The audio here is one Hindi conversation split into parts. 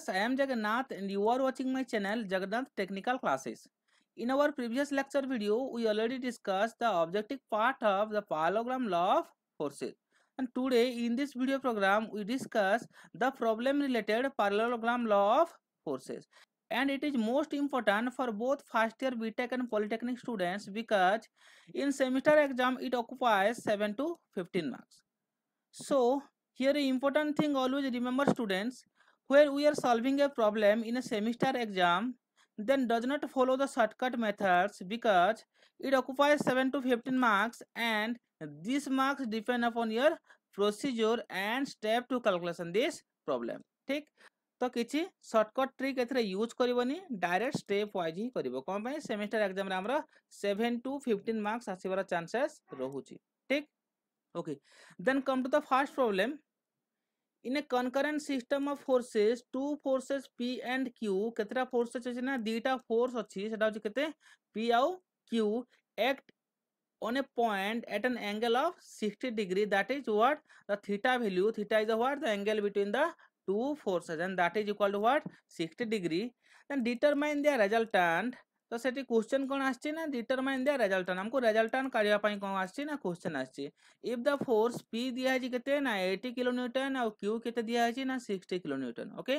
viewers, I am Jagannath and you are watching my channel Jagannath Technical Classes. In our previous lecture video, we already discussed the objective part of the parallelogram law of forces. And today in this video program, we discuss the problem related parallelogram law of forces. And it is most important for both first year BTech and Polytechnic students because in semester exam it occupies 7 to 15 marks. So here the important thing always remember students, where we are solving a problem in a semester exam, then does not follow the shortcut methods because it occupies 7 to 15 marks and these marks depend upon your procedure and step to calculation this problem. ठीक तो किसी शॉर्टकट ट्रिक एथरे यूज करबनी डायरेक्ट स्टेप वाइज ही करिवो कोन पय सेमेस्टर एग्जाम रे हमरा 7 to 15 मार्क्स आसीबार चांसेस रहूची ठीक okay then come to the first problem. In a concurrent system of forces, two forces P and Q केतरा forces अछि ना दीटा force अछि सेटा अछि केते P आउ Q act on a point at an angle of 60 degree, that is what the theta value, theta is the what the angle between the two forces and that is equal to what 60 degree. Then determine the resultant. तो सेठी क्वेश्चन कोन आछि ना डिटरमाइन द रिजल्टेंट हमको रिजल्टेंट काढिया पई कोन आछि ना क्वेश्चन आछि इफ द फोर्स P दिया है केते ना 80 किलो न्यूटन और Q केते दिया है ना 60 kilo newton okay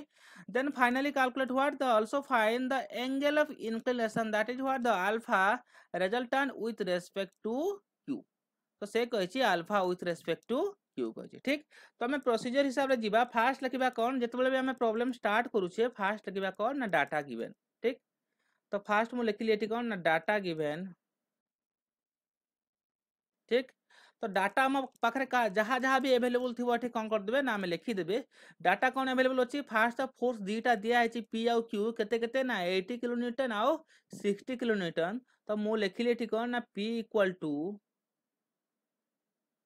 then finally calculate what the also find the angle of inclination that is what the alpha resultant with respect to Q तो से कहिछि alpha with respect to Q कहिछि ठीक तो हमें प्रोसीजर हिसाब रे जिबा फास्ट लिखिबा कोन जेतबेले भी हमें प्रॉब्लम स्टार्ट करूछे फास्ट लिखिबा कोन ना डाटा गिवन ठीक तो फास्ट मु लिखिली एठी कोन ना डाटा गिवन ठीक तो डाटा हम पाखरे का जहां जहां भी अवेलेबल थिबो एठी कोन कर देबे ना हम लिखि देबे डाटा कोन अवेलेबल अछि फास्ट फोर्स दीटा दिया है P और Q केते केते ना 80 किलो न्यूटन और 60 किलो न्यूटन तो मु लिखिली एठी कोन ना P equal to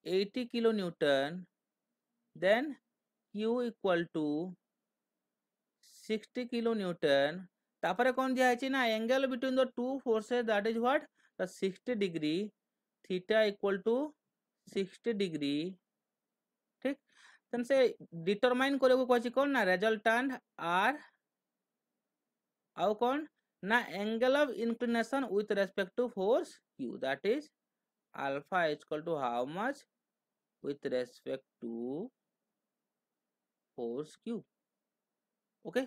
80 kilonewton then Q equal to 60 kilo Newton तापरे कोन दिया है ना angle between the two forces that is what the 60 degree theta equal to 60 degree ठीक तन से डिटरमाइन करे को कहछि कोन ना रिजल्टेंट आर आउ कोन ना angle of inclination with respect to force Q that is alpha equal to how much with respect to force Q okay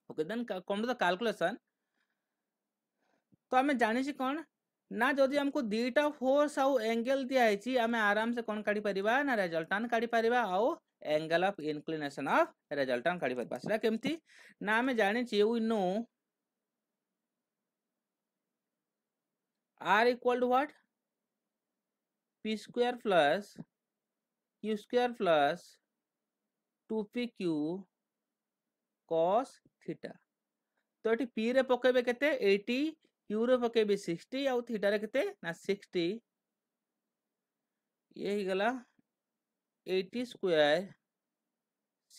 okay then come to the calculation तो हमें जानि छी कोन ना जदि हमको दीटा फोर्स आउ एंगल दिया है आमे आराम से कोन काढी परिबा ना रिजल्टेंट काढी परिबा आउ angle of inclination of resultant काढी परिबा सेटा केमती ना हमें जानि छी we know r equal to what p square plus q square plus 2pq cos theta तो एटी p रे पकेबे केते 80 q रे पकेबे 60 आउ थीटा रे केते ना 60 ये ही गला 80 square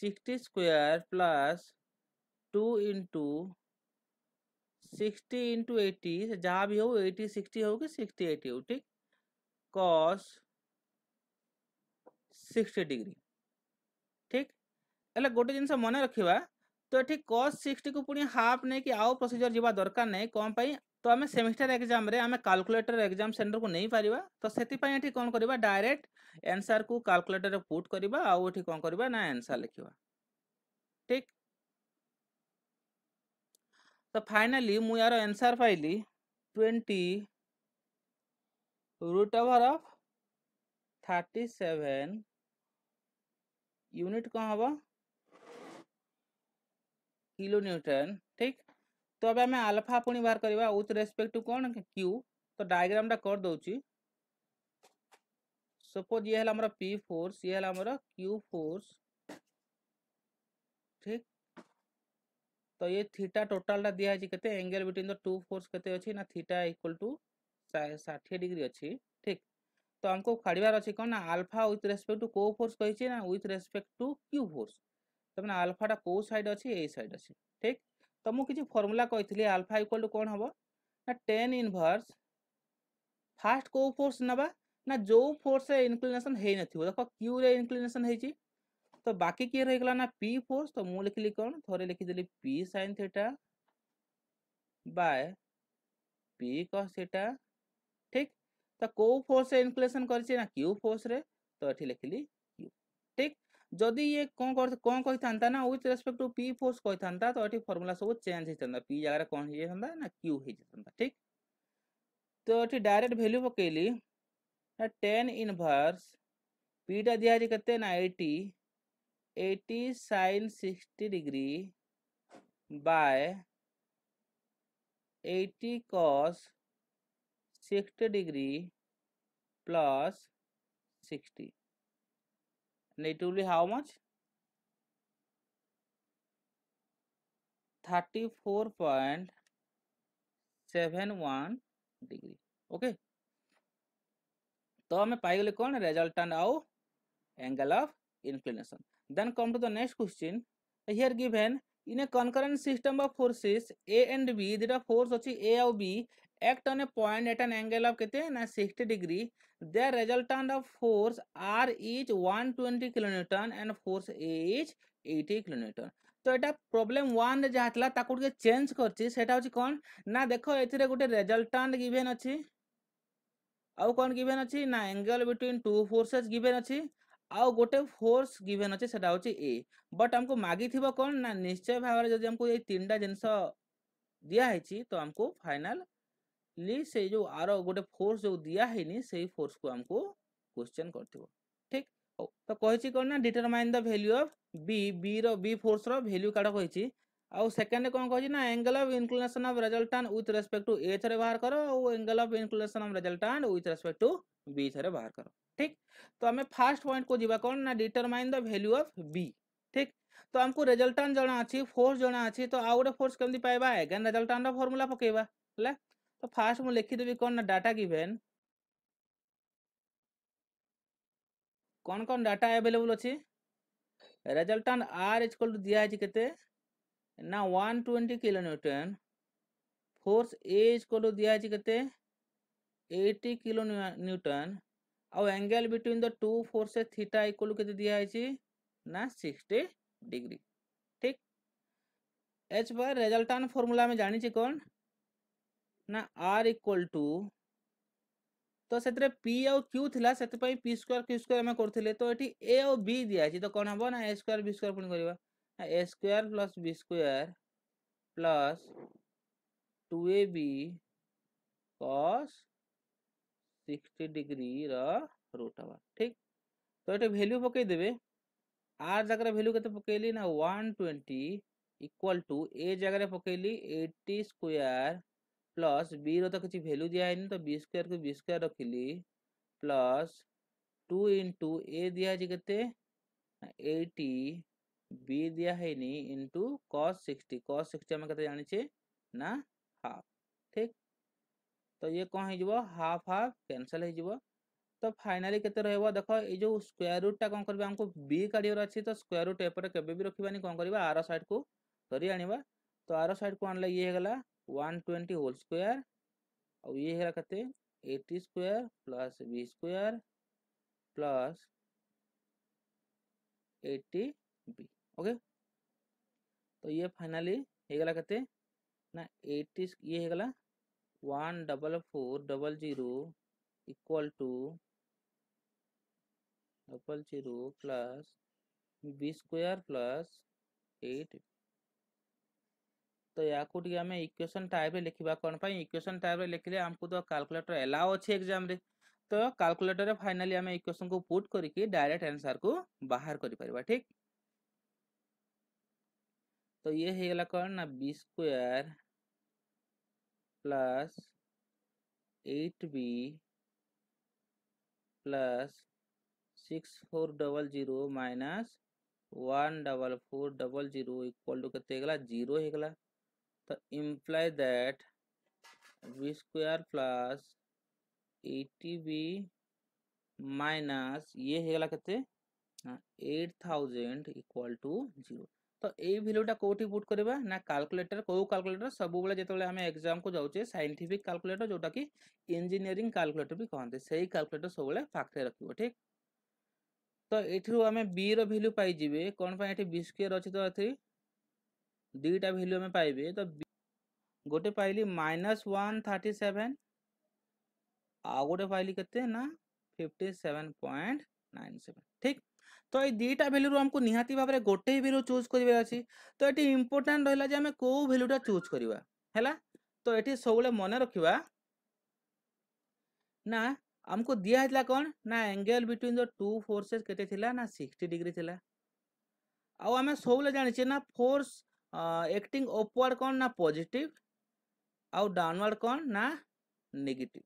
60 square plus 2 into 60 into 80 जहाँ भी हो 80 60 हो कि 60 80 हो ठीक cos 60 डिग्री ठीक एला गोटे जिनस मन रखिबा तो एठी cos 60 को पुनी हाफ नै कि आउ प्रोसीजर जिबा दरकार नै कोन पई तो हमें सेमेस्टर एग्जाम रे हमें कैलकुलेटर एग्जाम सेंटर को नहीं पारिबा तो सेति पई एठी कोन करबा डायरेक्ट आंसर को कैलकुलेटर रे पुट करबा आउ एठी कोन करबा ना आंसर लिखिबा ठीक तो फाइनली मु यार आंसर पाइली 20 रूट ओवर ऑफ 37 यूनिट कौन हबा किलो न्यूटन ठीक तो अब हमें अल्फा पुनी बाहर करबा विथ रेस्पेक्ट टू कोन Q तो डायग्राम टा कर दोची सपोज ये हला हमरा P फोर्स ये हला हमरा Q फोर्स ठीक तो ये थीटा टोटल टा दिया है केते angle between the two force केते अछि ना थीटा इक्वल टू 60 डिग्री अछि ठीक तो हमको काढिबार अछि कोन ना अल्फा विथ रेस्पेक्ट टू को फोर्स कहि छी ना with respect to Q force तो ना अल्फा टा को साइड अछि ए साइड अछि ठीक तो मु किछि फार्मूला कहितली अल्फा इक्वल टू कोन हबो ना tan इनवर्स फास्ट को फोर्स नबा ना जो फोर्स रे इंक्लिनेशन हे नथिबो देखो Q रे इंक्लिनेशन हे छी तो बाकी किए रही गला ना पी फोर्स, तो मु लिखली कौन थोड़े लिखिदेली P sine theta by P cos theta. ठीक, तो को फोर्स रे इनक्लेशन करछि ना क्यू फोर्स रे, तो एठी लिखली क्यू। ठीक, जदि ये कौन कहि थांता ना with respect to P force कहि थांता, तो एठी फार्मूला सब चेंज हे थांता, पी जगह कौन हे थांता ना क्यू हे थांता। ठीक, तो एठी डायरेक्ट वैल्यू पकेली 10 इनवर्स पी टा दिया जे कते ना 80 sin 60 degree by 80 cos 60 degree plus 60, and it will be how much? 34.71 डिग्री। ओके, तो हमें पाई गले कौन रिजल्टेंट आउ angle of inclination. Then come to the next question, here given in a concurrent system of forces A and B, दिटा फोर्स अछि A और B act on a point at an angle of केते ना 60 degree, their resultant of force R is 120 kilonewton and force A is 80 kilonewton। तो एटा प्रॉब्लम 1 रे जाहतला ताकू के चेंज करछि, सेटा होछि कोन ना देखो एथिरे गुटे रिजल्टेंट गिवन अछि आउ कौन गिवन अछि ना angle between two forces given अछि आउ गोटे फोर्स गिवन अछि सेटा होछि ए। बट हमको मागी थिबो कौन ना निश्चय भाव जदि हमको ये तीनटा जिंस दिया है तो हमको फाइनली से जो आरो गोटे फोर्स जो दिया है से फोर्स को हमको क्वेश्चन करथिबो। ठीक, तो कहिछि कोन ना determine the value of B force रो वैल्यू काढ कहिछि। आउ सेकंड कौन कहिछि ना angle of inclination of resultant with respect to A थरे बाहर करो और angle of inclination of resultant with respect to B थरे बाहर करो। ठीक, तो हमें फर्स्ट पॉइंट को जीवा कौन ना determine the value of B. ठीक, तो हमको रिजल्टेंट जना अछि फोर्स जना अछि, तो आउ गोटे फोर्स केमति पाइबा अगेन रिजल्टेंट रो फार्मूला पकेबा हला। तो फर्स्ट मु लिखि देबी कौन ना डाटा गिवन कौन कौन डाटा अवेलेबल अछि। रिजल्टेंट आर इक्वल टू दिया है केते ना 120 kilonewton, force A equal to दिया है केते 80 किलोन्यूटन, और angle between the two forces theta equal to केते दिया है ना 60 डिग्री। ठीक, एच बार रिजल्टेंट फार्मूला में जानी छी कौन ना आर इक्वल टू, तो सेतरे पी और क्यू थिला सेते पई पी स्क्वायर क्यू स्क्वायर हम करथिले, तो एठी ए और बी दिया छी, तो कोन हबो ना ए स्क्वायर बी स्क्वायर पुनी करबा A square plus B square plus 2ab cos 60 degree रा रूट हवा। ठीक, तो एटे वैल्यू पके देबे आर जगह वैल्यू केते पकेली ना 120 इक्वल टू ए जगह पकेली 80 स्क्वायर प्लस बी रो तो किछि वैल्यू दिया है तो बी स्क्वायर को बी स्क्वायर रखिली प्लस 2 इंटू ए दिया है केते 80 बी दिया है नी इंटू cos 60 हम केते जानि छे ना हाफ। ठीक, तो ये कौन है जीवो हाफ हाफ कैंसिल है जीवो, तो फाइनली केते रहबो देखो ए जो स्क्वायर रूट टा कोन करबा हमको बी काढियर अछि, तो स्क्वायर रूट एपटे केबे भी रखिबानी कोन करबा आर साइड को धरि आनिबा, तो आर साइड को आनले ये हेगला 120 होल स्क्वायर और ये हेला कते 80 square plus B square plus 80 B. Okay, तो ये फाइनली हेगला कते ना 80 ये हेगला 14400 equal to 00 plus B square plus 8। तो या को टी हमें इक्वेशन टाइप रे लिखिबा कोन पई इक्वेशन टाइप रे लिखले हमको तो कैलकुलेटर अलाउ अछि एग्जाम रे, तो कैलकुलेटर रे फाइनली हमें इक्वेशन को पुट करके डायरेक्ट आंसर को बाहर करि परबा। ठीक, तो ये हे गेला कोन ना B square plus 8b plus 6400 minus 14400 equal to केते हेगला 0 हेगला, तो imply that B square plus 80b minus ये हेगला केते 8000 इक्वल टू 0। तो ए वैल्यूटा कोठी पुट करबा ना कैलकुलेटर, को कैलकुलेटर सब बेले जेतले हमें एग्जाम को जाउचे साइंटिफिक कैलकुलेटर जोटा कि इंजीनियरिंग कैलकुलेटर भी कहते, सही कैलकुलेटर सब बेले पाखरे रखिबो। ठीक, तो एठिरु आमे b रो वैल्यू पाई जिवे कोन पय एठी b स्क्वायर अछि तो एथि दुईटा वैल्यू आमे पाइबे तो गोटे पाइली -137 आ गोटे पाइली केते ना 57.97 ठीक। तो ये दुईटा वैल्यू हमको निहाती भाव में गोटे ही वैल्यू चूज करिवे अछि तो एटी इंपोर्टेंट रहला जे हमें को वैल्यूटा चूज करबा हैला। तो एटी सबले मने रखिबा ना हमको दिया हैतला कोन ना angle between the two forces केते थिला ना 60 डिग्री थिला। आ हमें सबले जानि छै ना फोर्स एक्टिंग अपवर्ड कोन ना पॉजिटिव आउ डाउनवर्ड कोन ना नेगेटिव।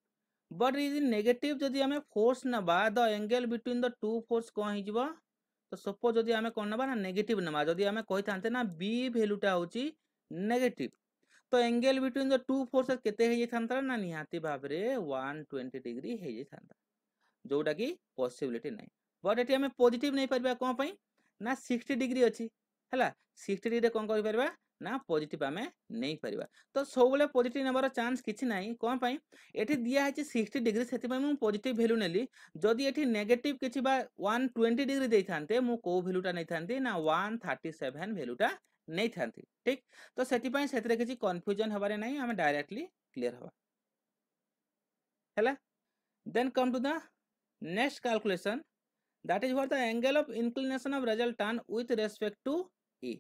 बट इज नेगेटिव जदि हमें फोर्स नबा the angle between the two force कोन ही जिवो तो सपोज जदि हमें कोन नबा ना नेगेटिव नबा जदि हमें कहि थानते ना b वैल्यूटा होची नेगेटिव तो angle between the two forces केते हे थानता ना निहाती भाव रे 120 डिग्री हे थानता जोटा कि पॉसिबिलिटी नहीं। बट एटी हमें पॉजिटिव नहीं परबा कोन पई ना 60 डिग्री अछि हैला 60 डिग्री कोन करि परबा ना पॉजिटिव आमे नहीं परिबा। तो सबले पॉजिटिव नंबर चांस किछि नहीं कोन पई एठी दिया है 60 डिग्री सेति पई मु पॉजिटिव वैल्यू नेली जदि एठी नेगेटिव किछि बा 120 डिग्री देई थानते मु को वैल्यूटा नहीं थानती ना 137 वैल्यूटा नहीं थानती ठीक। तो सेति पई सेतरे किछि कंफ्यूजन हबारे नहीं हम डायरेक्टली क्लियर हवा हैला। Then come to the next calculation that is what the angle of inclination of resultant with respect to a।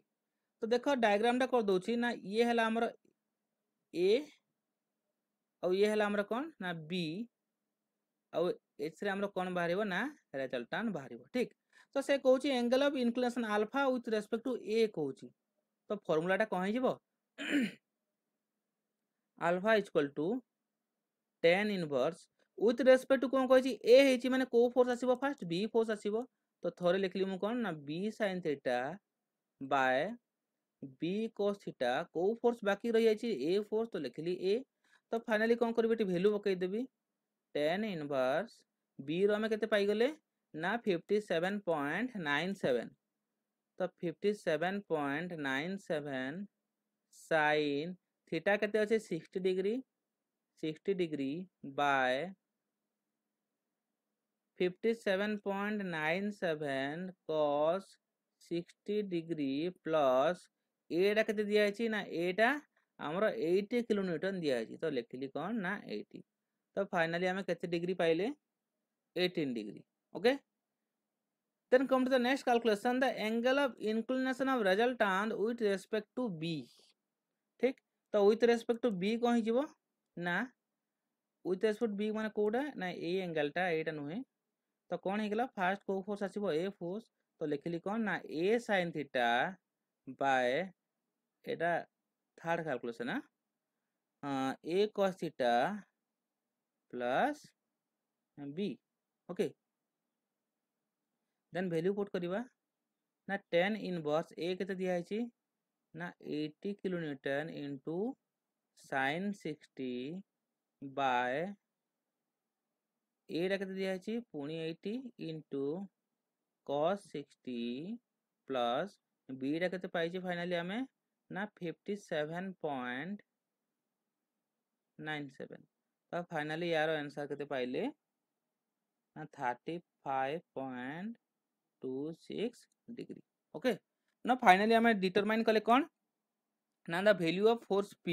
तो देखो डायग्राम टा कर दोची ना ये हला हमर a और ये हला हमर कोन ना b और एथरे हमर कोन बाहरिबो ना रिजल्टेंट बाहरिबो ठीक। तो से कहूची angle of inclination alpha with respect to a कहूची तो फार्मूलाटा कोन हे जिवो alpha equal to tan inverse with respect to कोन कहची a हेची माने को फोर्स आसीबो फर्स्ट b फोर्स आसीबो तो थोरे लिखली मु कोन ना b sin theta by b cos theta को फोर्स बाकी रही जाइए a फोर्स तो लिखली a। तो फाइनली कौन करी वैल्यू पकई देबी tan इनवर्स b रो हमें केते पाई गले ना 57.97 तो 57.97 sin थीटा केते अछि 60 degree bye 57.97 cos 60 degree plus iota केते दिया अछि ना एटा हमरो 80 किलो न्यूटन दिया अछि तो लिखली कोन ना 80। तो फाइनली हमें केते डिग्री पाइले 18 degree okay. Then come to the next calculation the angle of inclination of resultant with respect to b ठीक। तो विथ रेस्पेक्ट टू b कोन हिजिवो ना विथ रेस्पेक्ट b माने कोडा ना ए एंगलटा एटा नुहे तो कौन हो गला फास्ट को फोर्स आसीबो ए फोर्स तो लिखली कौन ना ए sin थीटा बाय एटा थर्ड कैलकुलेशन है A cos theta plus B okay. Then value put करबा ना tan इनवर्स ए केते दिया है ना 80 kilonewton into sin 60 by एटा केते दिया है पुनी 80 इनटू cos 60 प्लस b टा केते पाइछि फाइनली हमें ना 57.97 तो फाइनली यार आंसर केते पाइले ना 35.26 डिग्री ओके। ना फाइनली हमें डिटरमाइन कले कोन ना the value of force p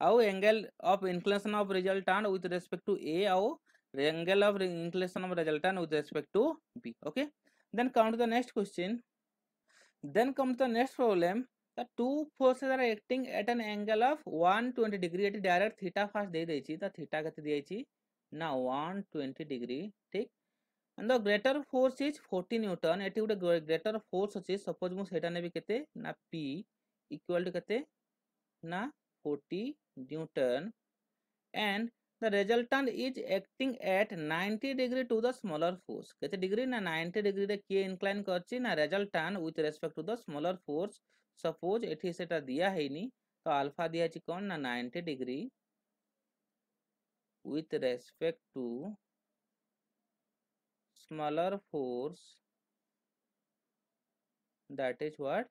आउ angle of inclination of resultant with respect to a आउ angle of inclination of resultant with respect to b okay. Then come to the next question. Then come to the next problem. The two forces are acting at an angle of 120 degree. एटी डायरेक्ट थीटा फास्ट दे देछि त थीटा कते दियछि ना 120 डिग्री ठीक। and the greater force is 40 Newton eighty Gute greater force अछि सपोज मु सेटा नेबी केते ना p इक्वल टू केते ना 40 Newton and the resultant is acting at 90 degree to the smaller force केते डिग्री ना 90 डिग्री रे के इंक्लाइन करछि ना resultant with respect to the smaller force suppose एठी सेटा दिया हैनी तो अल्फा दिया छि कोन ना 90 degree with respect to smaller force that is what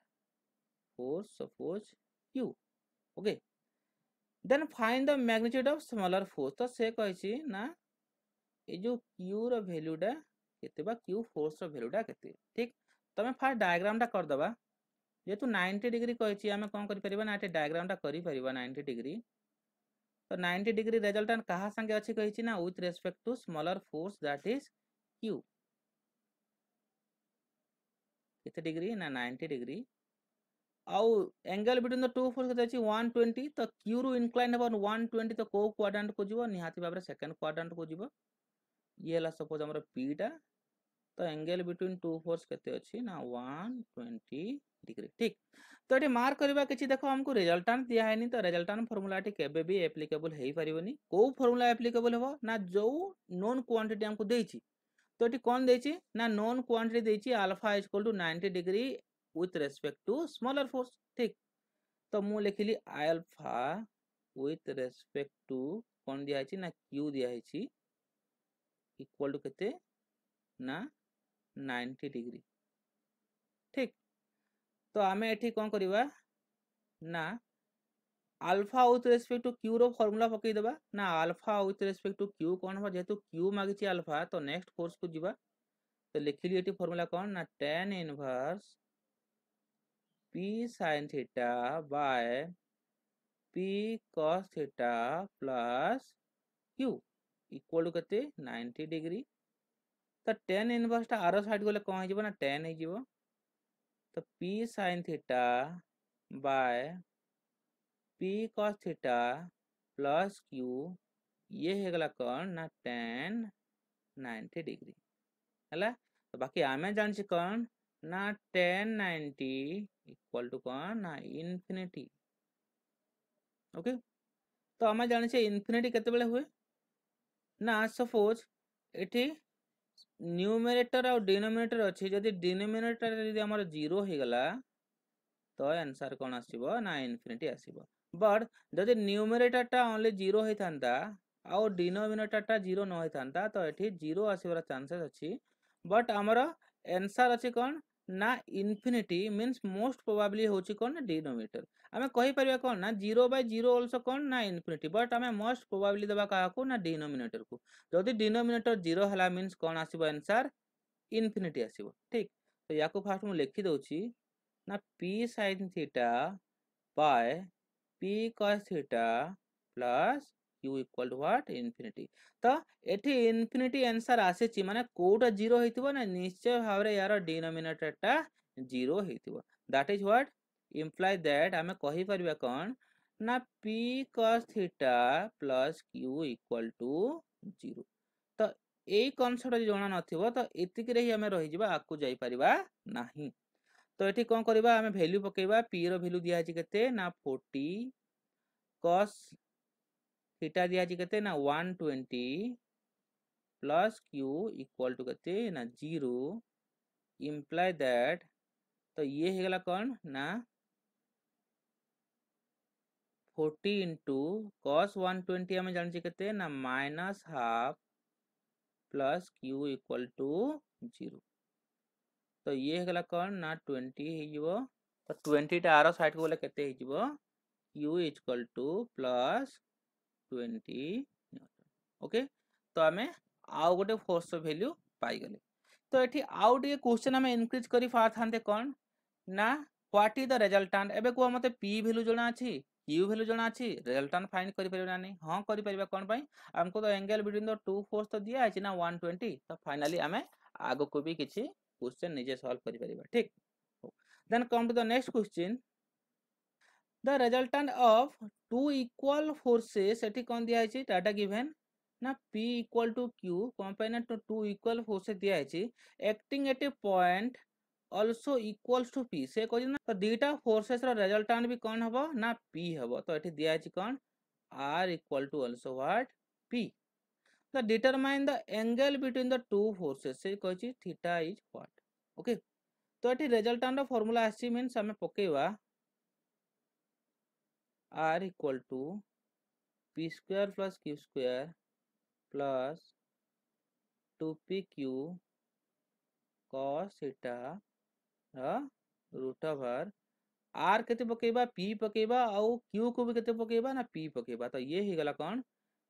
force suppose q okay। then find the magnitude of smaller force तो से कहछि ना ए जो q रो वैल्यू डा केते बा क्यू फोर्स रो वैल्यूटा केते ठीक तमे फास्ट डायग्राम टा कर दबा जेतु 90 डिग्री कहिछि आमे कोन करि परिबा ना एटे डायग्राम टा करि परिबा 90 डिग्री तो 90 डिग्री रिजल्टेंट कहा संगे अछि कहिछि ना with respect to smaller force that is Q केते डिग्री ना 90 डिग्री आउ angle between the two force केते अछि 120 तो क्यू रु इंक्लाइन हेबन 120 तो को क्वाड्रेंट को जीवो निहाती भाबरे सेकंड क्वाड्रेंट को जीवो ये हला सपोज हमर पी टा तो एंगल बिटवीन टू फोर्स केते अछि ना 120 डिग्री ठीक तो ये मार्क करबा किछि देखो हमको रिजल्टेंट दिया है नहीं तो रिजल्टेंट फार्मूला टी केबे भी एप्लीकेबल हेई परिबनी को फार्मूला एप्लीकेबल हेबो ना जो नोन क्वांटिटी हमको देछि तो ये कौन देछि ना नोन क्वांटिटी देछि alpha equal to 90 degree with respect to smaller force ठीक तो मु लिखिली अल्फा विथ रेस्पेक्ट टू कौन दिया है ना क्यू दिया है इक्वल टू केते ना 90 डिग्री ठीक तो आमे एठी कौन करिवा ना alpha with respect to Q रो फार्मूला पकई देबा ना alpha with respect to Q कौन हो जेतु क्यू मागिछि अल्फा तो नेक्स्ट फोर्स को जीवा तो लिखिली एठी फार्मूला कौन ना tan inverse p sin theta by p cos theta plus q equal to केते 90 डिग्री तो tan इनवर्स ता आरो साइड गले कोन हो जिवो ना tan हो जिवो तो p sin theta by p cos theta plus q ये हेगला कौन ना tan 90 डिग्री हला तो बाकी आमे जानछि कौन ना tan 90 इक्वल टू कौन ना इन्फिनिटी ओके तो आमे जानछि इन्फिनिटी केते बेले हुए ना सपोज एठी न्यूमरेटर और डिनोमिनेटर अछि जदि डिनोमिनेटर जदि हमर 0 हे गला तो आंसर कौन आसीबो ना इन्फिनिटी आसीबो बट जदि न्यूमरेटर टा ओनली 0 हे थांता और डिनोमिनेटर टा 0 न हे थांता तो एठी 0 आसीबार चांसेस अछि बट हमर आंसर अछि कौन ना इन्फिनिटी मींस मोस्ट प्रोबेबली होछि कौन डिनोमिनेटर आमे कहि परिबा कौन ना 0/0 आल्सो कौन ना इन्फिनिटी बट आमे मोस्ट प्रोबेबली देबा काहा को ना डिनोमिनेटर को जदि डिनोमिनेटर 0 हला मींस कौन आसीबो आंसर इन्फिनिटी आसीबो ठीक तो याको फास्ट मु लिखि दोछि ना p sin theta by p cos theta plus q equal to what infinity तो एठी इन्फिनिटी आंसर आसे छि माने कोटा 0 हेतिबो ना निश्चय भाबरे यार डिनोमिनेटर टा 0 हेतिबो that is what imply that आमे कहि परबा कोन ना p cos theta plus q equal to 0 तो एई कॉन्सेप्ट जणा नथिबो तो एतिक रे ही हमें रहि जिबा आकु जाई परिबा नाही तो एठी कोन करबा हमें वैल्यू पकेबा p रो वैल्यू दिया छि केते ना 40 cos थीटा दिया छि केते ना 120 प्लस q इक्वल टू केते ना 0 इंप्लाई दैट तो ये हे गला कौन ना 40 इंटू cos 120 हमें जान छि केते ना minus half plus q equal to 0 तो ये गला कौन ना 20 हे जिवो तो 20 टा आरो साइड को बोले केते हे जिवो q equal two plus 20 okay तो हमें आउ गोटे फोर्स वैल्यू पाई गले तो एठी आउ डी क्वेश्चन हमें इंक्रीज करी पारथांते कौन ना व्हाट इज द रिजल्टेंट एबे को मते p वैल्यू जणा अछि q वैल्यू जणा अछि रिजल्टेंट फाइंड करि परिबा नै हां करि परिबा कोन पई हमको तो angle between the two force तो दिया अछि ना 120 तो फाइनली हमें आगो को भी किछि क्वेश्चन निजे सॉल्व करि परिबा ठीक then come to the next question the resultant of two equal forces एठी कोन दिया अछि डाटा गिवन ना p equal to q compare to two equal forces दिया अछि acting at a point also equals to p से कहै ना तो दीटा फोर्सेस रो रिजल्टेंट भी कोन हबो ना p हबो तो एठी दिया अछि कोन r equal to also what p तो determine the angle between the two forces से कहै छी थीटा इज व्हाट ओके तो एठी रिजल्टेंट रो फार्मूला आछि मींस हमें पकेवा r equal to p square plus q square plus 2pq cos theta root over R केते पकेबा p पकेबा और q को भी केते पकेबा ना p पकेबा तो ये ही गला कौन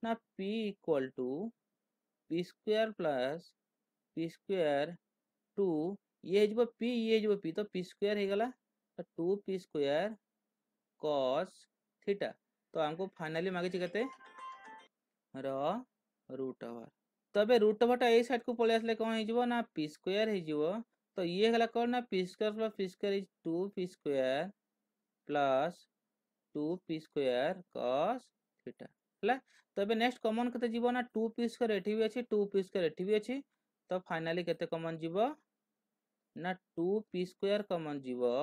ना p equal to p square plus P square two ये हो पी ये हो पी तो पी स्क्वायर हो गला तो 2p स्क्वायर cos थीटा तो हमको फाइनली मागिଛି केते र रूट ओवर तो ए रूट ओवरटा ए साइड को पळे आसले कोन हे जिवो ना पी स्क्वायर हे जिवो तो ये गला कोन ना P square plus P square is 2p square plus 2p square cos theta हला तो ए नेक्स्ट कॉमन केते जिवो ना 2p स्क्वायर एठी भी अछि 2p स्क्वायर एठी भी अछि तो फाइनली केते कॉमन जिवो ना 2p स्क्वायर कॉमन जिवो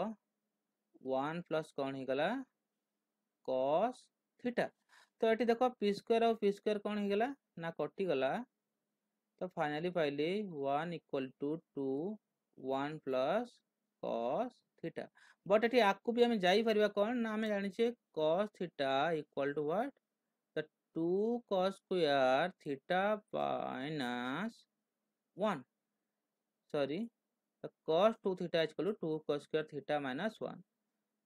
1 प्लस कोन हे गला cos थीटा तो ये देखो पी स्क्वायर और पी स्क्वायर कौन हो गला ना कटि गला तो फाइनली पाइली 1 equal to 2 1 plus cos theta but ये आकु भी हमें जाई परिबा कौन ना हमें जानि छे cos theta equal to what तो 2 cos square theta minus 1 sorry तो cos 2 theta equal to 2 cos square theta minus 1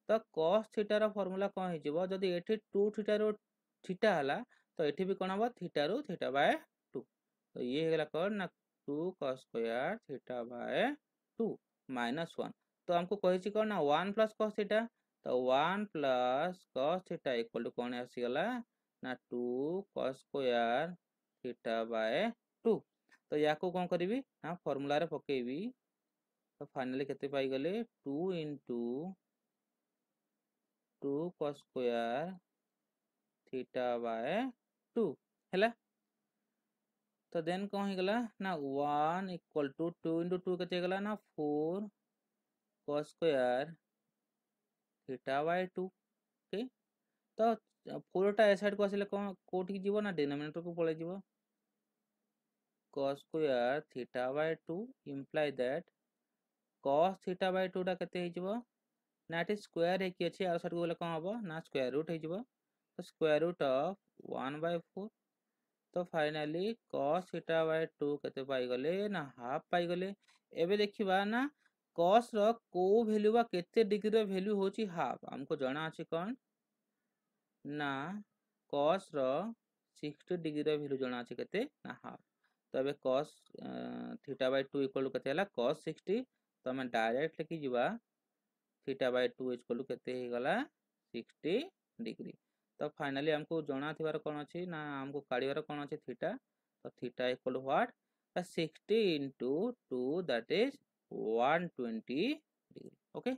तो cos थीटा रो फार्मूला कौन हो जिवो जदी एठी 2 थीटा रो थीटा हला तो एठी भी कोन हबो थीटा रो थीटा बाय 2 तो ये हेगला कोन ना 2 cos square theta by 2 minus 1 तो हमको कहि छि कोन ना 1 प्लस cos थीटा तो 1 plus cos theta equal to कोन आसी गला ना 2 cos स्क्वायर थीटा बाय 2 तो याको कोन करबी ना फार्मूला रे पकेबी तो फाइनली केते पाई गले 2 into 2 cos square theta by 2 हैला तो देन कौन गला ना 1 इक्वल टू 2 into 2 केते गला ना 4 cos square theta by 2 okay तो 4 टा ए साइड को आसिले कोन कोठी जीवो ना डिनोमिनेटर को पळे जीवो cos square theta by 2 imply that cos theta by 2 टा केते हे जीवो ना एटी स्क्वायर हे कि अछि आ साइड को गले कोन हबो ना स्क्वायर रूट हे जीवो तो स्क्वायर रूट ऑफ 1 by 4 तो फाइनली cos थीटा बाय 2 केते पाई गले ना हाफ पाई गले एबे देखिबा ना cos रो को वैल्यू बा केते डिग्री रो वैल्यू होची हाफ हमको जाना अछि कोन ना cos रो 60 डिग्री रो वैल्यू जाना अछि केते ना हाफ तो एबे cos थीटा बाय 2 इक्वल केते हला cos 60 तो हम डायरेक्ट लिखि जिबा थीटा बाय 2 इक्वल केते हे गला 60 डिग्री तो फाइनली हमको जाना थिबार कोन अछि ना हमको काढिबार कोन अछि थीटा तो theta equal what 60 into 2 that is 120 degree okay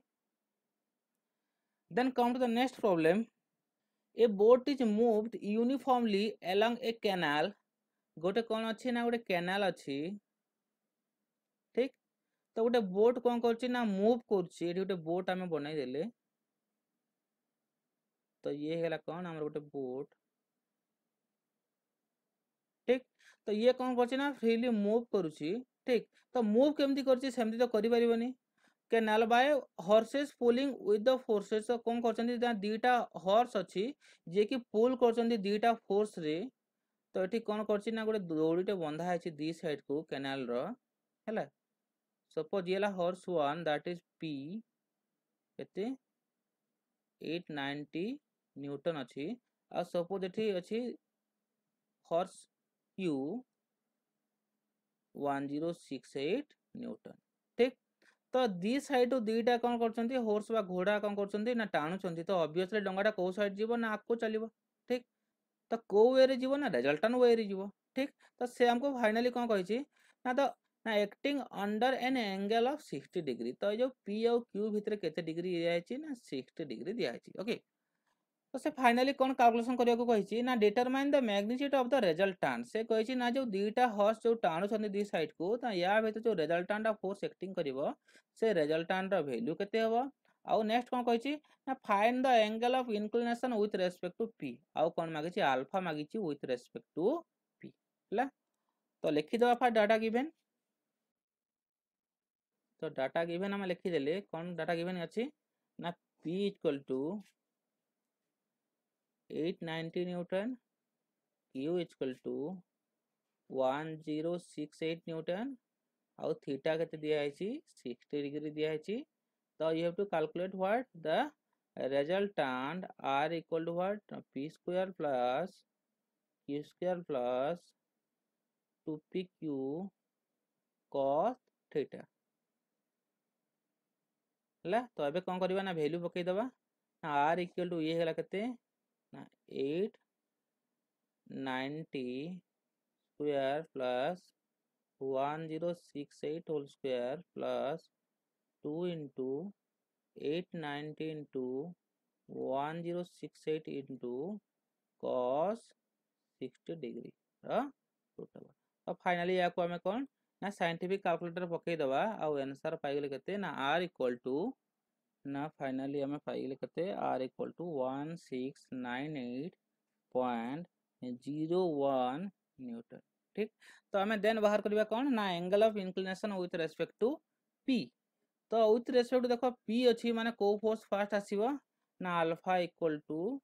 then come to the next problem a boat is moved uniformly along a canal गोटे कोन अछि ना गोटे कैनाल अछि ठीक तो गोटे बोट कोन करछि ना मूव करछि एठी गोटे बोट हमें बनाई देले तो ये हेला कोन हमर गोटे बोट ठीक तो ये कौन करछि ना फ्रीली मूव करूछि ठीक तो मूव केमती करछि सेमती तो करि परिबनी canal by horses pulling with the forces तो कौन करछन्ती दीटा हॉर्स अछि जे कि पुल करछन्ती दीटा फोर्स रे तो एठी कौन करछि ना गोटे दौड़ीटे बंधा है दी साइड को कैनाल रो हैला सपोज ये ला हॉर्स 1 दैट इज पी केते 890 न्यूटन अछि आ सपोज एठी अछि हॉर्स क्यू 1068 न्यूटन ठीक तो दी साइड दीटा कौन करछन्ती हॉर्स बा घोड़ा कौन करछन्ती ना टाणुछन्ती तो ऑब्वियसली डंगाटा को साइड जीवो ना आको चलिबो ठीक तो को वे रे जीवो ना रिजल्टेंट वे रे जीवो ठीक तो से हमको फाइनली कौन कहिछि ना तो ना acting under an angle of 60 degree तो जो पी और क्यू भितर केते डिग्री दिया है ना 60 डिग्री दिया है ओके तो से फाइनली कौन कैलकुलेशन करिया को कहिछि ना determine the magnitude of the resultant से कहिछि ना जो दीटा हॉर्स जो टाणु छन्ती दी साइड को ता या भीतर जो रिजल्टेंट ऑफ फोर्स एक्टिंग करिवो से रिजल्टेंट रो वैल्यू केते हबो आउ नेक्स्ट कौन कहिछि ना find the angle of inclination with respect to P आउ कौन मागिछि अल्फा मागिछि विथ रेस्पेक्ट टू पी हला तो लिखि दवा फा डाटा गिवन तो डाटा गिवन हम लिखि देले कौन डाटा गिवन अछि ना p equal to 890 newton q equal to 1068 newton आउ थीटा केते दिया है 60 डिग्री दिया है तो you have to calculate what the resultant r equal to what p square plus q square plus 2pq cos theta है। तो ये कौन करवा ना वैल्यू पकईदबा ना आर इक्वल टू ये है केते ना 890 square plus 1068 whole square plus 2 into 890 into 1068 into cos 60 degree total. अब फाइनली या को हमें कौन ना साइंटिफिक कैलकुलेटर पकईदबा आंसर पाइगले केते ना आर इक्वल टू ना फाइनली हमें पाइगले केते आर इक्वल टू 1698.01 न्यूटन। ठीक तो हमें देन बाहर करबा कौन ना angle of inclination with respect to P. तो विथ रेस्पेक्ट टू देखो पी अच्छी माने को फोर्स फास्ट आसीबो ना alpha equal to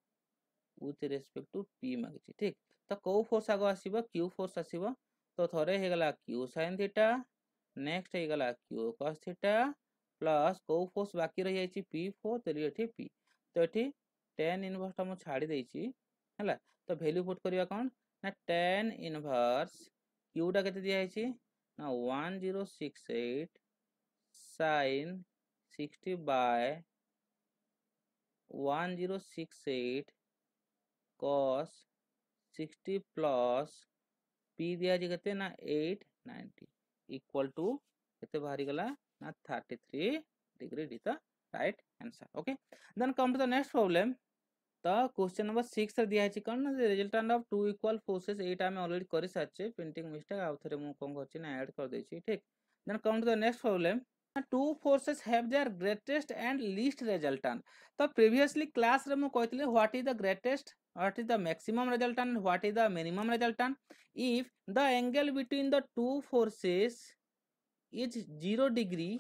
with respect to P मागिछि। ठीक तो को फोर्स आगो आसीबो क्यू फोर्स आसीबो तो थरे हे गला क्यू sin थीटा नेक्स्ट हे गला क्यू cos थीटा प्लस को फोर्स बाकी रही जाइछि पी फोर तो एठी पी तो एठी tan इनवर्स ता मु छाडी देइछि हला। तो वैल्यू पुट करिया कोन ना tan इनवर्स क्यू टा केते दिया जाइछि ना 1068 sin 60 by 1068 cos 60 plus P दिया जी कहते ना 890 इक्वल टू कहते बाहरी गला ना 33 degree D the right answer. Okay then come to the next problem. तो क्वेश्चन नंबर 6 रे दिया है कौन ना resultant of two equal forces एटा हम ऑलरेडी कर साचे प्रिंटिंग मिस्टेक आउ थरे मु कोन करछि ना ऐड कर देछि। ठीक then come to the next problem. Two forces have their greatest and least resultant. तो प्रीवियसली क्लास रे मु कहथिले what is the greatest what is the maximum resultant what is the minimum resultant if the angle between the two forces is 0 degree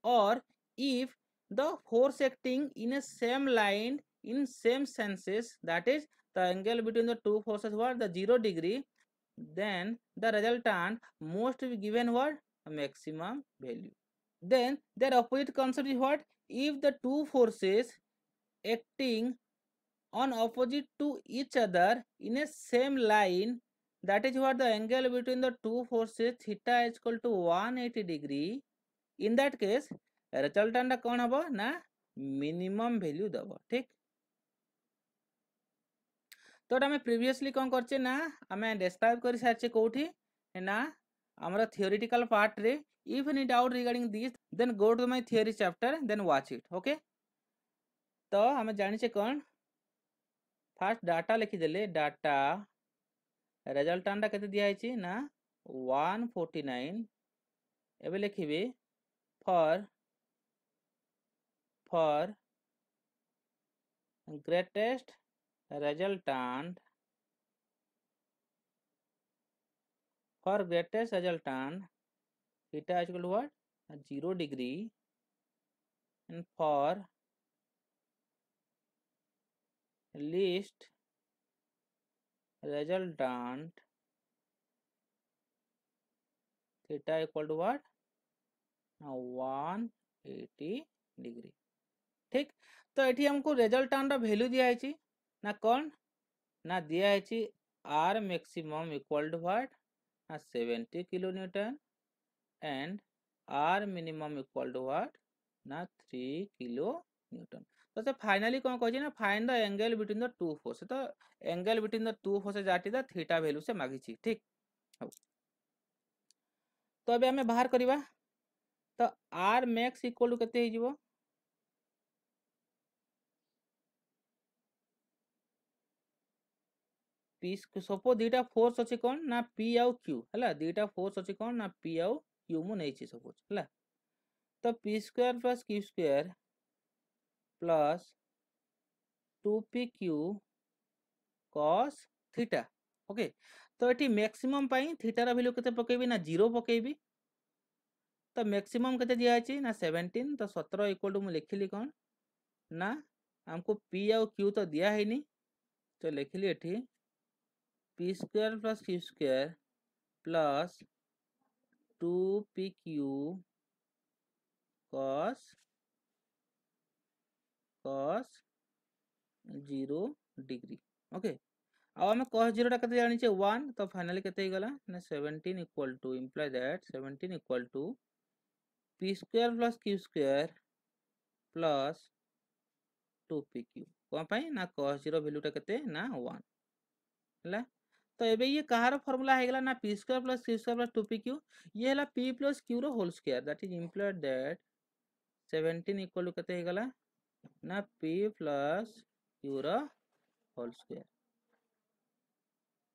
or if the force acting in a same line in same senses that is the angle between the two forces what the 0 degree then the resultant must be given what a maximum value. Then their opposite concept is what if the two forces acting on opposite to each other in a same line that is what the angle between the two forces theta is equal to 180 degree in that case resultant कौन हबो ना मिनिमम वैल्यू दबो। ठीक तो आम प्रीवियसली कौन करचे ना आम डिस्क्राइब कर सारी कौटी ना आमर थियोरिटिकल पार्ट रे if any doubt regarding this then go to my theory chapter then watch it. Okay तो आम जानिचे कौन फास्ट डाटा लिखिदेले डाटा रिजल्टांटा केते दिया है ना 149 एबे लिखिबे for greatest resultant theta is equal to what 0 degree and for least resultant theta equal to what 180 degree. ठीक तो ये हमको रिजल्टांट वैल्यू दिया है ना कौन ना दिया है R maximum equal to what ना 70 kilo newton and R minimum equal to what ना 3 किलो न्यूटन। तो से फाइनली कौन कह ना find the angle between the two force तो angle between the two force जाटी द थीटा वैल्यू से मागी। ठीक तो अबे हमें बाहर करवा तो आर मैक्स इक्वल टू केते हिजबो पी सपोज दीटा फोर्स अच्छी कौन ना पी आउ क्यू है दीटा फोर्स अच्छी कौन ना पी आउ क्यू मु नहीं सपोज है तो P square plus Q square plus 2p Q cos theta. Okay तो ये मैक्सिमम पाई थीटार वैल्यू केते पकेबी ना 0 पकेबी तो मैक्सिमम केते दिया है ना 17 तो 17 इक्वल टू मु लिखिली कौन ना हमको पी आउ क्यू तो दिया है नहीं तो लिखिली एठी P square plus Q square plus 2pq cos 0 degree. Okay आम cos 0 टा केते जानिचे 1 तो फाइनली केते गला ना 17 equal to imply that 17 equal to p square plus q square plus 2pq कोन पई ना cos 0 वैल्यू टा केते ना 1 हला। तो एबे ये कहार फार्मूला है गला ना p square plus q square plus 2pq ये हला p प्लस q रो whole square that is implied that 17 equal to केते गला ना p प्लस q रो होल स्क्वायर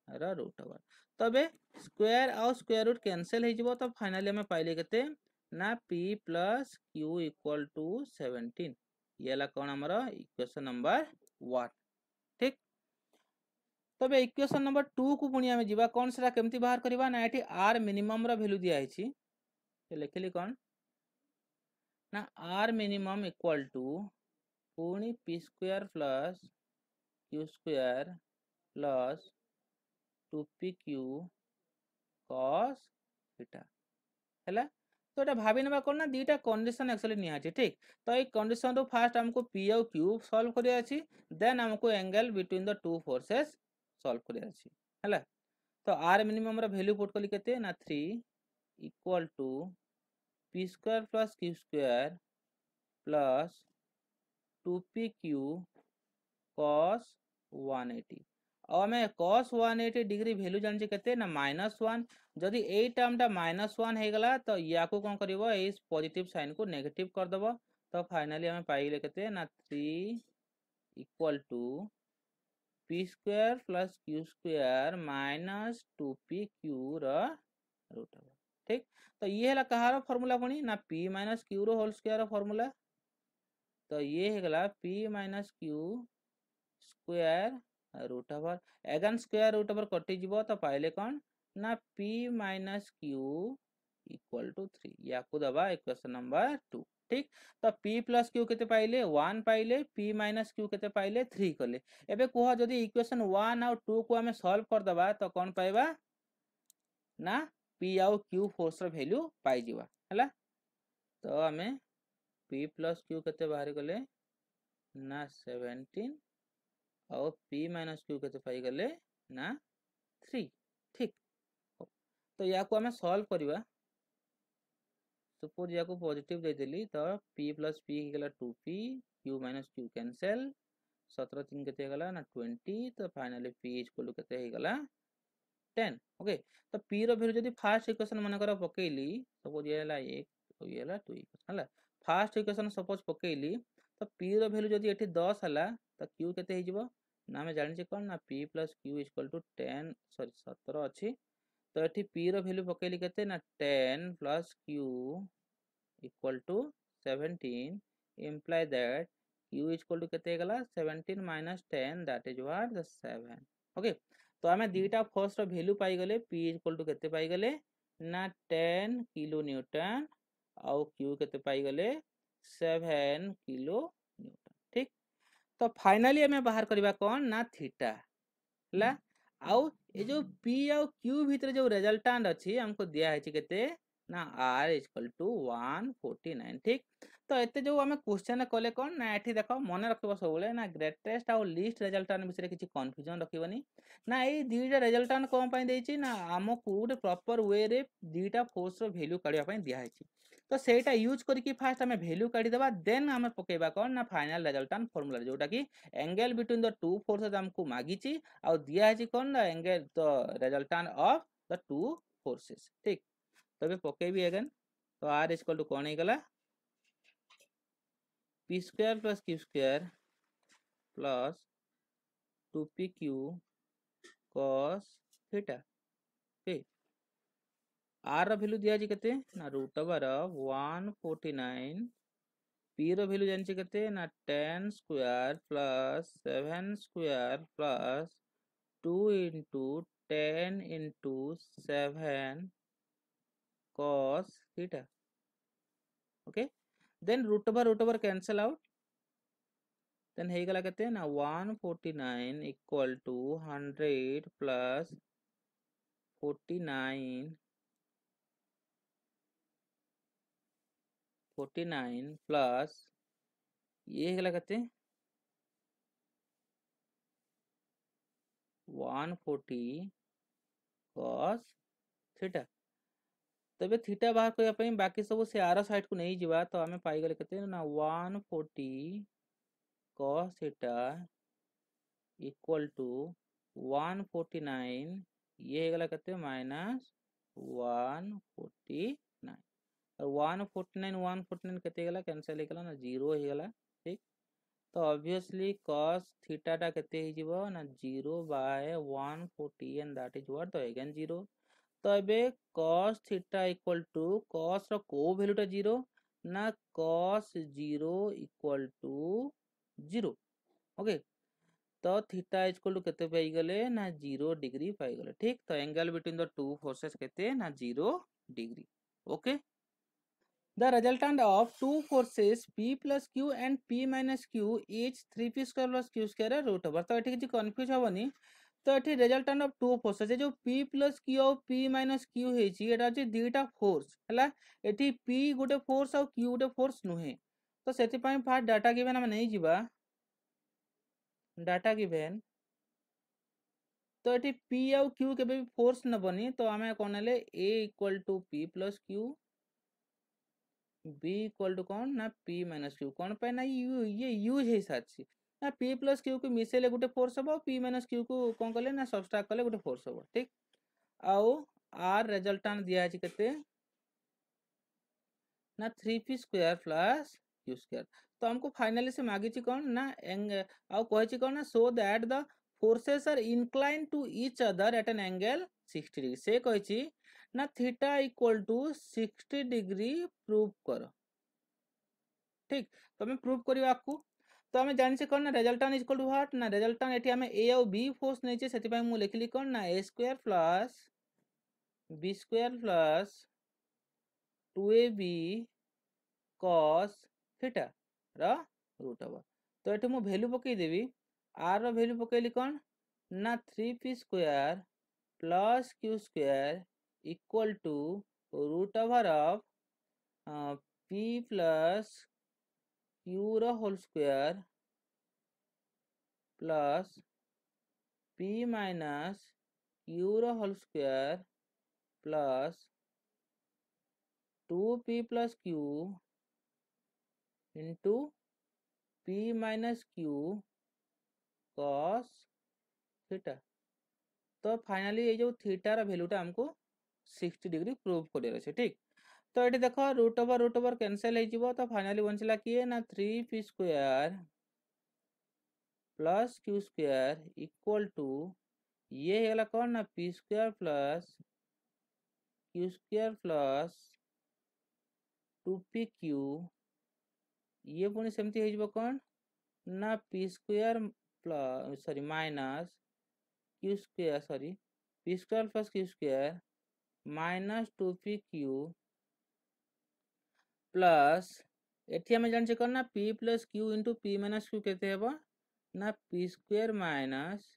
रा रूट ओवर तबे स्क्वायर और स्क्वायर रूट कैंसिल हो जिवो तो फाइनली हमें पाइले केते ना p plus q equal to 17 ये ला कोन हमरो इक्वेशन नंबर 1 ठीक। तबे इक्वेशन नंबर 2 को पुणी हमें जीवा कोन सेरा केमती बाहर करबा ना एठी r मिनिमम रा वैल्यू दिया हिची तो लिखली कोन ना r मिनिमम इक्वल टू पुणी p square plus q square plus 2pq cos theta हैला। तो एटा भाबी नबा कोन ना दीटा कंडीशन एक्चुअली निया छै ठीक। तो ए कंडीशन रो फर्स्ट हमको p और q सॉल्व करिया अछि देन हमको angle between the two forces solve करिया अछि हैला। तो r मिनिमम रा वैल्यू पुट कली केते ना 3 equal to p square plus q square plus 2pq cos 180 और हमें cos 180 डिग्री वैल्यू जान छै केते ना -1 जदि ए टर्म टा -1 हे गला तो या को कोन करबो इस पॉजिटिव साइन को नेगेटिव कर देबो तो फाइनली हमें पाइले केते ना 3 equal to p square plus q square minus 2pq रा रूट ओवर ठीक। तो ये हला कहारो फार्मूला बनी ना p माइनस q रो होल स्क्वायर रो फार्मूला तो ये हे गला p minus q square root over again square root over कटि जीवो तो पाइले कोन ना p minus q equal to 3 या को दबा इक्वेशन नंबर 2 ठीक। तो p प्लस q केते पाइले 1 पाइले p माइनस q केते पाइले 3 कले एबे कोह जदी इक्वेशन 1 और 2 को हमें सॉल्व कर दबा तो कोन पाइबा ना p और q फोर्स रो वैल्यू पाइ जीवा हला। तो हमें p प्लस q केते बाहर गले ना 17 और p माइनस q केते पाई गले ना 3 ठीक। तो या को हमें सॉल्व करिवा सपोज या को पॉजिटिव दे देली तो p प्लस p गला 2p q minus q cancel 17 3 केते गला ना 20 तो फाइनली p इक्वल टू केते हे गला 10 ओके। तो p रो वैल्यू जदी फर्स्ट इक्वेशन मन कर पकेली सपोज ये हला 1 तो ये हला 2 हला फर्स्ट इक्वेशन सपोज पकेली तो p रो वैल्यू जदी एठी 10 हला तो q केते हे जिवो ना हमें जानि छै कोन ना p plus q equal to 10 sorry 17 अछि तो एठी p रो वैल्यू पकेली केते ना 10 plus q equal to 17 imply that q equal to केते गला 17 minus 10 that is what the 7 okay. तो हमें दीटा फोर्स रो वैल्यू पाई गले p इक्वल टू केते पाई गले ना 10 किलो न्यूटन और q केते पाई गले 7 किलो न्यूटन ठीक। तो फाइनली हमें बाहर करबा कोन ना थीटा ला आउ ए जो p और q भीतर जो रिजल्टेंट अछि हमको दिया है केते ना r इक्वल टू 149 ठीक। तो एते जो हमें क्वेश्चन कले कोन ना एठी देखो मने रखबो सबले ना ग्रेटेस्ट और लीस्ट रिजल्टेंट बिषय किछि कंफ्यूजन रखिबनी ना ए दीटा रिजल्टेंट कोन पई देछि ना हमको गुड प्रॉपर वे रे दीटा फोर्स रो वैल्यू काढिया पई दिया है तो सेटा यूज करके फास्ट हमें वैल्यू काढी देबा देन हमें पकेबा कोन ना फाइनल रिजल्टेंट फार्मूला जोटा कि angle between the two forces हमको मागिछि और दिया है कोन ना angle the resultant of the two forces ठीक। तबे पकेबी अगेन तो r इक्वल टू कोन हे गला p square plus q square plus 2pq cos theta okay. r रो वैल्यू दिया जी केते ना रूट ओवर 149 p रो वैल्यू जानि छै केते ना 10 square plus 7 square plus 2 into 10 into 7 cos theta okay then root over cancel out then हे गला कहते हैं ना 149 equal to 100 plus 49 plus ये गला कहते हैं 140 cos थीटा। तबे थीटा बाहर करने बाकी सब से आर साइड को नहीं जीवा तो आम पाईगले केते ना 140 cos थीटा इक्वल टू 149 ये गला केते माइनस 149 और 149 केते गला कैंसिल हो गला ना 0 हो गला। ठीक तो ऑब्वियसली cos थीटा टा केते ही जीवो ना 0 by 140 and that is what तो अगेन 0। तो एबे cos theta equal to cos रो को वैल्यूटा 0 ना cos 0 इक्वल टू 0। ओके तो थीटा इक्वल टू केते पाई गले ना 0 डिग्री पाई गले। ठीक तो angle between the two forces केते ना 0 degree. Okay the resultant of two forces P plus Q and P minus Q is 3P square plus Q square root over। तो ये किसी कंफ्यूज हेनी तो ये रिजल्टांट ऑफ टू फोर्सेस जो P प्लस Q और P माइनस Q होइछि एटा अछि दुईटा फोर्स हला एठी P गोटे फोर्स और Q गोटे फोर्स नुहे तो सेति पई फास्ट डाटा गिवन हम नहीं जिबा डाटा गिवन तो एठी P और Q केबे भी फोर्स न बनी तो हमें कोन ले A equal to P plus Q B equal to कौन ना पी माइनस क्यू कौन पे ना ये यूज है साथी ना पी प्लस क्यू को मिसेले गोटे फोर्स हम पी माइनस क्यू को कौन कले ना सबट्रैक्ट कले गोटे फोर्स हम। ठीक आउ आर रिजल्टेंट दिया है केते ना 3p square plus Q square. तो हमको फाइनली से मागी छि कौन ना आउ कहे छि कौन ना so that the forces are inclined to each other at an angle 60 degree से कहे छि ना theta equal to 60 degree prove करो। ठीक तो हमें प्रूव करवा आपको तो हमें जानी से कौन ना resultant is equal to what ना रिजल्टेंट एठी हमें ए और बी फोर्स नहीं छे सेति पई मु लिखली कौन ना a square plus b square plus 2ab cos theta रा रूट ओवर। तो एठी मु वैल्यू पकई देबी r रो वैल्यू पकईली कौन ना 3p square plus q square equal to root over of p plus q रो whole square plus p minus q रो whole square plus 2p plus q into p minus q cos theta. तो फाइनली ये जो थीटा रा वैल्यूटा हमको 60 डिग्री प्रूव कर छै। ठीक तो ये देखो रूट ओवर कैंसिल हो तो फाइनली बचला किए ना 3p square plus q square equal to ये है कौन ना p square plus q square plus 2pq ये पुणी सेमती हो कौन ना p square plus sorry minus q square sorry p square plus q square minus 2pq plus एठी हमें जान कौन ना p plus q into p minus q केते हेबो ना p square minus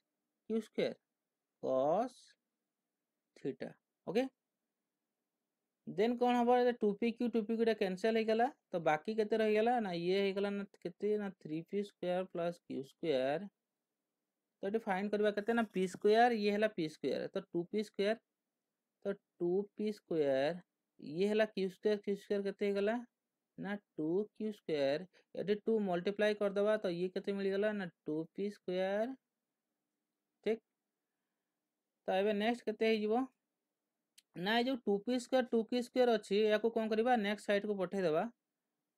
q square cos theta. Okay then कौन हम 2pq कैंसिल हो गला तो बाकी केते रह गला ना ये हो गला ना केते ना 3p square plus q square तो ये फाइंड करबा केते ना p स्क्वायर ये हला p स्क्वायर तो 2p स्क्वायर तो 2p स्क्वायर ये हला q स्क्वायर केते हो गला ना 2q स्क्वायर यदि 2 मल्टीप्लाई कर दबा तो ये केते मिल गला ना 2p स्क्वायर। ठीक तो एबे नेक्स्ट केते हो जिवो ना जो 2p स्क्वायर अच्छी या कौन करवा नेक्स्ट साइड को पठे देबा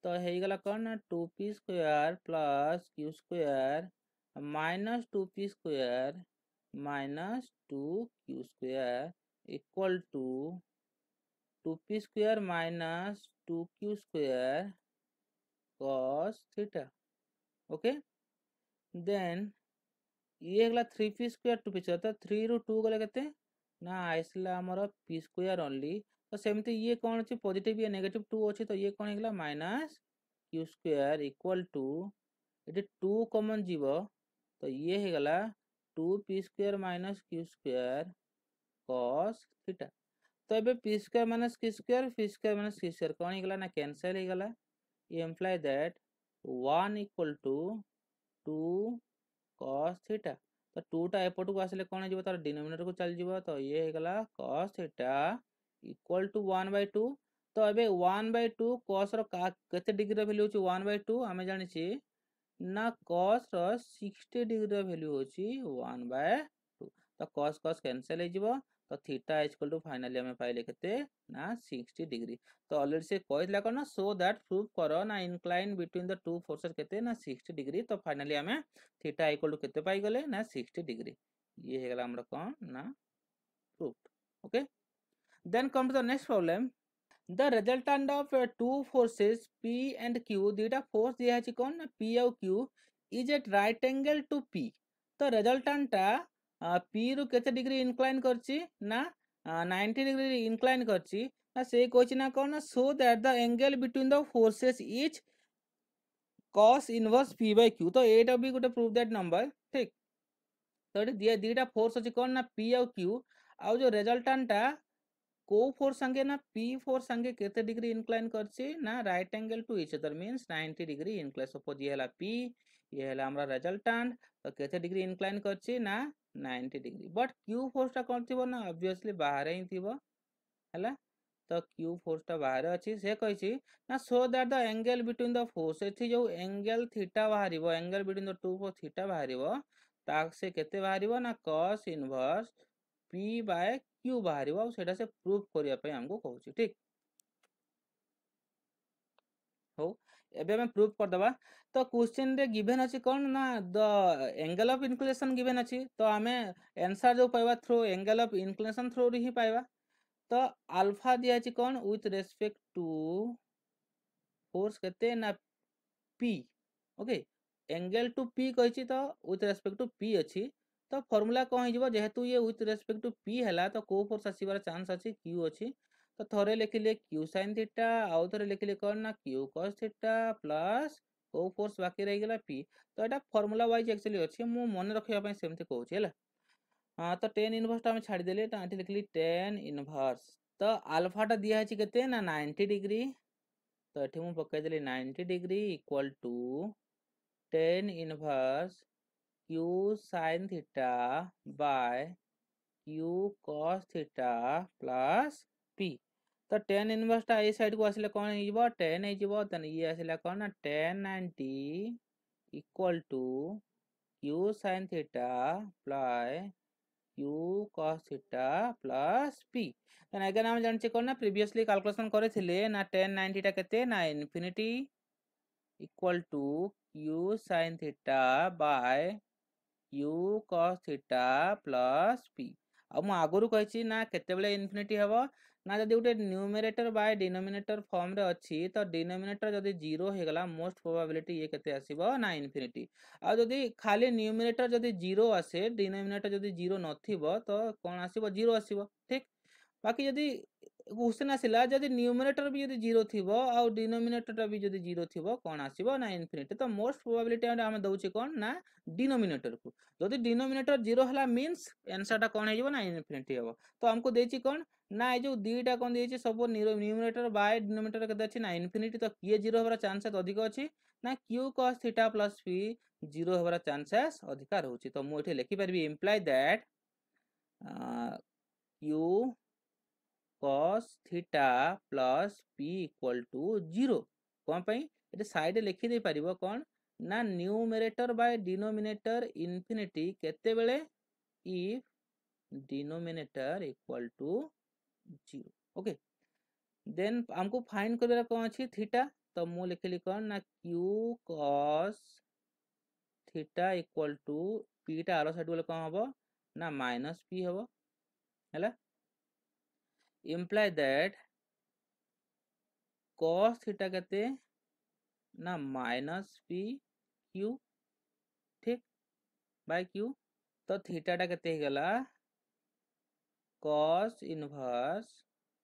तो हो गला कौन ना 2p square plus q square minus 2p square minus 2q square equal to 2p square minus 2q square cos theta. Okay then ये गला 3p स्क्वायर 2p स्क्वायर तो 3 रू 2 गला केते ना आइसला हमर p स्क्वायर ओनली तो सेमती ये कौन अछि पॉजिटिव या नेगेटिव 2 अछि तो ये कौन हेगला minus q square equal to एटी 2 कॉमन जीवो तो ये हेगला 2p square minus q square cos theta. तो एबे p square minus q square minus q square कौन हेगला ना कैंसिल हेगला ये imply that 1 equal to 2 cos theta. तो 2टा एपट को आसिले कौन हो तार डिनोमिनेटर को चल जीव तो ये गला cos थीटा इक्वल टू 1/2 तो एबे 1/2 cos रो केते डिग्री रो वैल्यू होची 1/2 आमे जानि छी ना cos रो 60 डिग्री रो वैल्यू होची 1/2 तो cos cos कैंसिल हो जीव तो थीटा इक्वल टू फाइनली हमें पाइले केते ना 60 डिग्री तो ऑलरेडी से कहला कोन सो दैट प्रूव करो ना incline between the two forces केते ना 60 डिग्री तो फाइनली हमें थीटा इक्वल टू केते पाई गले ना 60 डिग्री ये हे गला हमरा कोन ना proved okay then come to the next problem the resultant of two forces P and Q दुटा फोर्स दिया है कौन ना P और Q is at right angle to P तो resultant टा P रु केते डिग्री इंक्लाइन करची ना 90 डिग्री इंक्लाइन करची ना से कहछि ना कौन ना so that the angle between the forces is cos inverse P by Q तो एटा भी गोटे प्रूव दैट नंबर ठीक तो दिया दुटा फोर्स अछि कौन ना P और Q आ जो रिजल्टेंट टा को फोर्स संगे ना P फोर्स संगे केते डिग्री इंक्लाइन करछि ना right angle to each other means 90 degree incline suppose ये हला P ये हला हमरा रिजल्टेंट तो केते डिग्री इंक्लाइन करछि ना 90 डिग्री बट Q फोर्स टा कोन थिबो ना ऑब्वियसली बाहर ही थिबो हला तो Q फोर्स टा बाहर अछि से कहिछि ना so that the angle between the force एथि जो एंगल थीटा बाहरिबो angle between the two force theta बाहरिबो ताक से केते बाहरिबो ना cos inverse P by Q बाहरिबो सेटा से प्रूफ करिया पे हमको कहूची ठीक हो एबे हम प्रूफ कर दबा तो क्वेश्चन रे गिवन अछि कोन ना the angle of inclination given अछि तो हमें आंसर जो पाइबा through angle of inclination through ही पाइबा तो अल्फा दिया अछि कोन विथ रेस्पेक्ट टू फोर्स केते ना P okay angle to P कहिछि तो विथ रेस्पेक्ट टू P अछि तो फार्मूला कौन हो जेहेतु ये विथ रेस्पेक्ट टू P है तो को फोर्स आसबार चांस अच्छी Q अच्छी तो थोड़े लिखिले Q sin थीटा आउ थोड़े लिखिले कौन ना Q cos थीटा प्लस को फोर्स बाकी रही गला P तो एटा फार्मूला वाइज एक्चुअली अच्छी मु मन रखिया पई सेमति कहूची हैला हां तो tan इनवर्स टा हम छाडी देले तो आंटी लिखली tan इनवर्स तो अल्फा टा दिया है केते ना 90 डिग्री तो एठी मु पकाई देली 90 डिग्री equal to tan inverse Q sin theta by Q cos theta plus P तो tan इनवर्स टा ए साइड को आसिले कोन हिजबो tan हिजबो तन ये आसिला कोन ना tan 90 equal to Q sin theta plus Q cos theta plus P then again हम जानचे कोन ना प्रीवियसली कैलकुलेशन करे थिले ना tan 90 टा केते ना infinity equal to Q sin theta by Q cos theta plus P अब मु आगुरु कहिछि ना केते बेले इन्फिनिटी हबो ना जदि उटे न्यूमरेटर बाय डिनोमिनेटर फॉर्म रे अछि तो डिनोमिनेटर जदि 0 हे गला मोस्ट प्रोबेबिलिटी ये केते आसीबो ना इन्फिनिटी आ जदि खाली न्यूमरेटर जदि 0 आसे डिनोमिनेटर जदि 0 नथिबो तो कोन आसीबो 0 आसीबो ठीक बाकी जदि क्वेश्चन आसिला जदि न्यूमरेटर भी जदि 0 थिबो आ डिनोमिनेटर भी जदि 0 थिबो कोन आसीबो ना इन्फिनिटी तो मोस्ट प्रोबेबिलिटी हम दउछि कोन ना डिनोमिनेटर को जदि डिनोमिनेटर 0 हला मींस आंसर टा कोन हेजबो ना इन्फिनिटी हेबो तो हमको देछि कोन ना ए जो दीटा कोन देछि सब न्यूमरेटर बाय डिनोमिनेटर के अछि ना इन्फिनिटी तो किए 0 होबार चांसेस अधिक अछि ना Q cos theta plus P 0 होबार चांसेस अधिक रहउछि तो मु एठी लिखि परबी imply that Q cos theta plus P equal to 0 कौन पाई ये साइड लिखि दे परिबो कौन ना न्यूमरेटर बाय डिनोमिनेटर इन्फिनिटी केते बेले if denominator equal to 0 okay then हमको फाइंड करबा कौन अछि थीटा तो मु लिखली कौन ना Q cos theta equal to P टा आरो साइड बोले कौन हबो ना माइनस P हबो हैला imply that cos थीटा केते ना माइनस P Q ठीक बाय Q तो थीटा टा केते गला cos inverse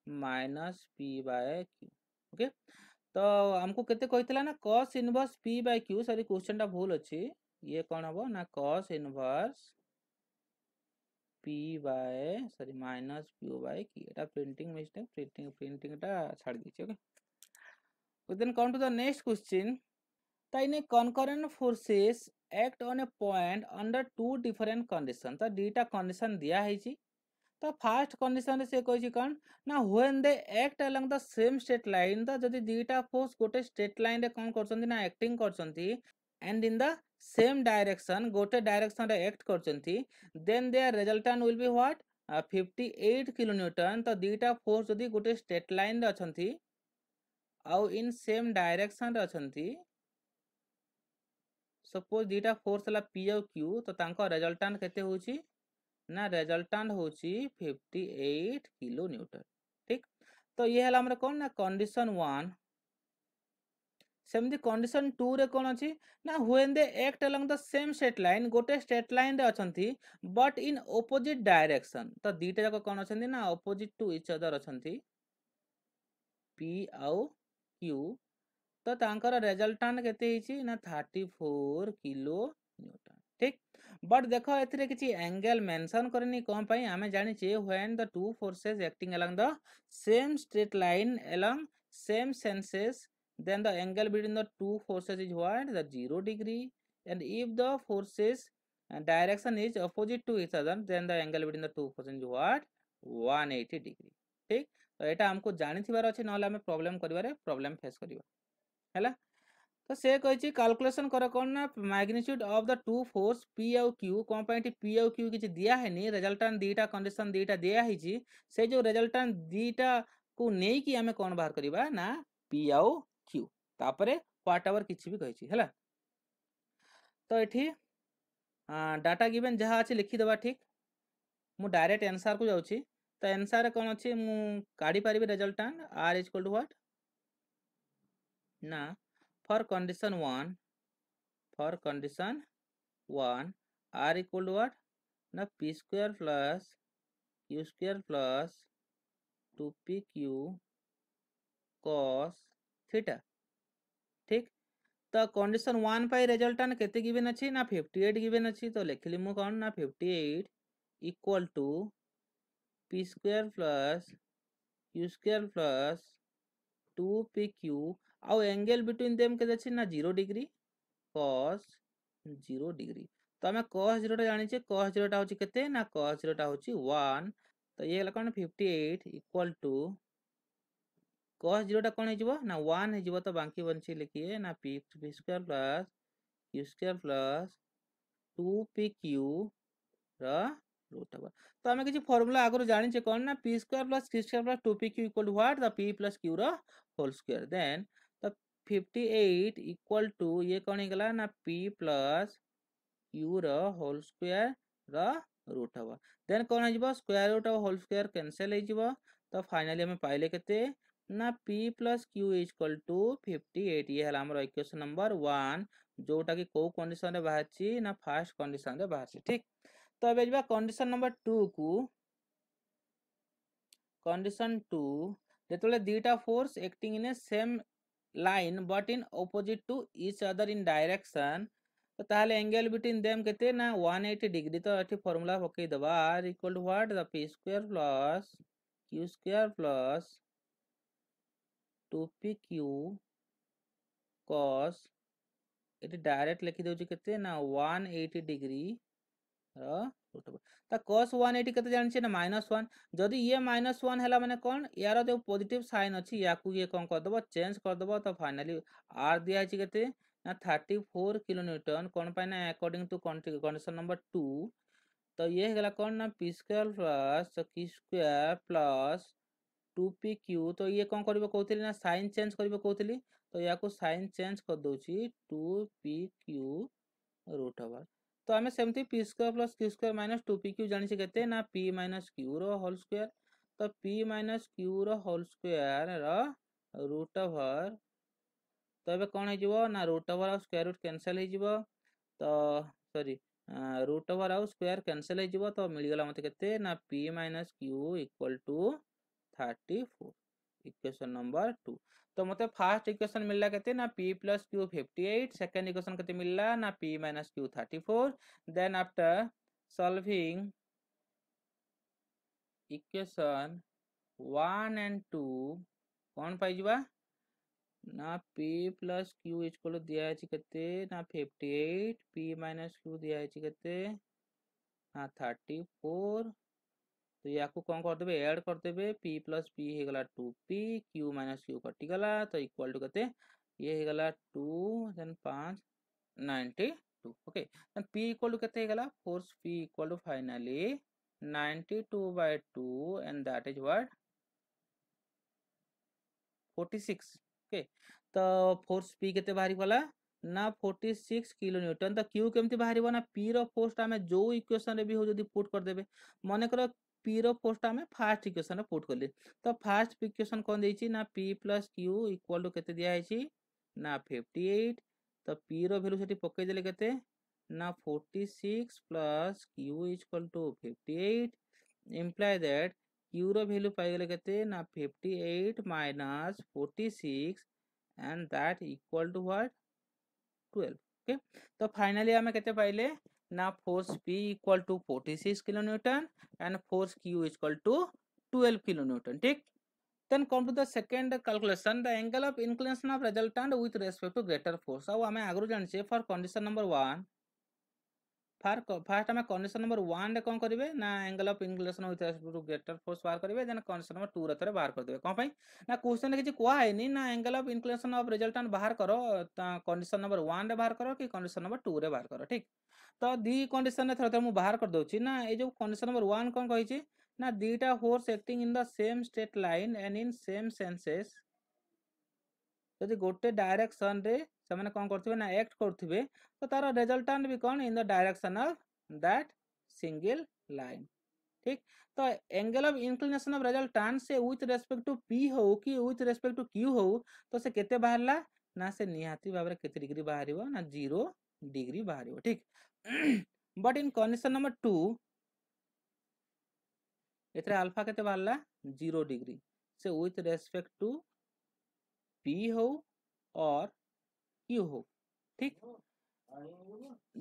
minus P by Q ओके तो हमको केते कहितला ना cos inverse P by Q sorry question टा भूल अछि ये कोन हबो ना cos inverse P by sorry minus Q by Q एटा प्रिंटिंग मिस्टेक प्रिंटिंग टा छाड़ दीजिए okay then come to the next question तो इन concurrent forces act on a point under two different conditions तो दीटा कंडीशन दिया है तो फास्ट कंडीशन से कहि कौन ना when they act along the same straight line तो जदि दीटा फोर्स गोटे स्ट्रेट लाइन रे कोन करछंती ना एक्टिंग करछंती and in the same direction गोटे डायरेक्शन रे एक्ट करछंती then there resultant will be what 58 kilo newton तो दीटा फोर्स जदि गोटे स्ट्रेट लाइन रे अछंती आउ इन सेम डायरेक्शन रे अछंती सपोज दीटा फोर्स हला पी और क्यू तो तांको रिजल्टेंट केते होची ना रिजल्टेंट होची 58 किलो न्यूटन ठीक तो ये हला हमरे कोन ना कंडीशन 1 सेमती कंडीशन 2 रे कोन अछि ना when they act along the same straight line गोटे स्ट्रेट लाइन रे अछंती बट इन ऑपोजिट डायरेक्शन तो दीटा जाक कोन अछंती ना ऑपोजिट टू ईच अदर अछंती पी आउ क्यू तो तांकर रिजल्टेंट केते हिची ना 34 किलो न्यूटन ठीक बट देखो एथिरे किछि एंगल मेंशन करनी कोन पई हमें जानि छे when the two forces acting along the same straight line along same senses then the angle between the two forces is what the 0 degree and if the forces direction is opposite to each other then the angle between the two forces is what 180 degree ठीक तो एटा हमको जानि थिबार अछि नहले हमें प्रॉब्लम करिवारे प्रॉब्लम फेस करिवा हैला तो से कहिछि कैलकुलेशन कर कोन ना magnitude of the two force P और क्यू कोन पई पी और क्यू किछि दिया है नी रिजल्टेंट दीटा कंडीशन दीटा दिया हिछि से जो रिजल्टेंट दीटा को नेई कि हमें कोन बाहर करिवा ना पी और क्यू तापरे व्हाटएवर किछि भी कहिछि हैला तो एठी डाटा गिवन जहा अछि लिखि देबा ठीक मु डायरेक्ट आंसर को जाउछि तो आंसर कोन अछि मु काढी परिबे resultant r equal to what ना for condition 1 r equal to what na p square plus q square plus 2pq cos theta ठीक तो कंडीशन 1 पाई रिजल्टेंट केते गिवन अछि ना 58 गिवन अछि तो लिखली मु कोन ना 58 equal to p square plus q square plus 2pq आउ एंगल बिटवीन देम केते अछि ना 0 डिग्री cos 0 डिग्री तो हमें cos 0 टा जानि छे cos 0 टा होची केते ना cos 0 टा होची 1 तो ये हला कोन 58 इक्वल टू cos 0 टा कोन हिजबो ना 1 हिजबो तो बाकी बंची लिखिए ना p square plus q square plus 2pq र रूट ओवर तो हमें किछि फार्मूला आगरो जानि छे कोन ना p square plus q square plus 2pq equal to what the p plus q र whole square then the 58 equal to ये कोन हिगला ना p प्लस q र होल स्क्वायर र रूट ओवर देन कोन हिजबो square root of whole square cancel हिजबो तो फाइनली हमें पाइले केते ना p plus q equal to 58 ये हला हमर इक्वेशन नंबर 1 जोटा कि को कंडीशन रे बाहरची ना फर्स्ट कंडीशन रे बाहरची ठीक तो अब जबा कंडीशन नंबर 2 को कंडीशन 2 जेतले दीटा force acting in a same line but in opposite to each other in direction तो ताले एंगल बिटवीन देम केते ना 180 डिग्री तो एठी फार्मूला पकई दबा r equal to what the p square plus q square plus 2pq cos एठी डायरेक्ट लिखि देउची केते ना 180 डिग्री रूट ओवर ता cos 180 केते जानि छै ना -1 जदि ये -1 हैला माने कोन यार जो पॉजिटिव साइन अछि याकू ये कोन कर दबो चेंज कर दबो तो फाइनली r दिया छै केते ना 34 किलो न्यूटन कोन पाइ ना अकॉर्डिंग टू कंडीशन नंबर 2 तो ये गला कोन ना p square plus q square plus 2pq तो ये कोन करबो कहउथिली ना साइन चेंज करबो कहउथिली तो याकू साइन चेंज कर दोची 2pq रूट ओवर तो हमें सेमती p square plus q square minus 2pq जानि छै केते ना p माइनस q रो होल स्क्वायर तो p माइनस q रो होल स्क्वायर रो रूट ओवर तो एबे कोन हे जिवो ना रूट ओवर और स्क्वायर रूट कैंसिल हे जिवो तो सॉरी रूट ओवर और स्क्वायर कैंसिल हे जिवो तो मिल गेला मते केते ना p minus q equal to 34 equation number 2 तो मते फर्स्ट इक्वेशन मिलला केते ना p plus q 58 second equation केते मिलला ना p minus q 34 then after solving equation 1 and 2 कोन पाइ जिबा ना P प्लस Q इक्वल दिया है केते ना 58 P माइनस Q दिया है केते ना 34 तो या को कौन कर देबे ऐड कर देबे P प्लस P हे गला 2P Q माइनस Q कटि गला तो इक्वल टू केते ये हे गला 2 then 5 92 okay then P equal to केते हे गला force P equal to finally 92/2 and that is what 46 okay तो फोर्स P केते बाहरी गला ना 46 किलो न्यूटन तो Q केमती बाहरी ना P रो फोर्स आमे जो इक्वेशन रे भी हो जदी पुट कर देबे माने करो P रो फोर्स आमे फर्स्ट इक्वेशन रे पुट करले तो फर्स्ट इक्वेशन कोन देछि ना P plus Q equal to केते दिया हैछि ना 58 तो P रो वैल्यू सेठी पके देले केते ना 46 plus Q equal to 58 imply that Q रो वैल्यू पाई गेले केते ना 58 minus 46 and that equal to what 12 okay तो फाइनली हमें केते पाइले ना force P equal to 46 kilo newton and force Q equal to 12 kilo newton ठीक then come to the second calculation the angle of inclination of resultant with respect to greater force अब हमें आगु जानछे for condition number 1 फास्ट आम कंडीशन नंबर 1 रे कौन करेंगे ना angle of inclination with respect to greater force बाहर करेंगे देन कंडीशन नंबर 2 रे थरे बाहर कर देबे कोन पई ना क्वेश्चन किछि कोआ हैनी ना angle of inclination of resultant बाहर करो कंडीशन नंबर 1 रे बाहर करो कि कंडीशन नंबर 2 रे बाहर करो ठीक तो दी कंडीशन रे थरे मु बाहर कर दोछि ना ए जो कंडीशन नंबर 1 कोन कहि छि ना दीटा force acting in the same straight line and in same senses जदि गोटे डायरेक्शन रे से कौन करथिबे ना एक्ट करथिबे तो तार रिजल्टेंट भी कौन in the direction of that single line ठीक तो angle of inclination of resultant से विथ रेस्पेक्ट टू P हो कि विथ रेस्पेक्ट टू Q हो तो से केते बाहरला ना से निहाती भाबरे केते डिग्री बाहरिबो ना 0 डिग्री बाहरिबो ठीक बट इन कंडीशन नंबर 2 एथरे अल्फा केते बाहरला 0 डिग्री से विथ रेस्पेक्ट टू P हो और Q हो ठीक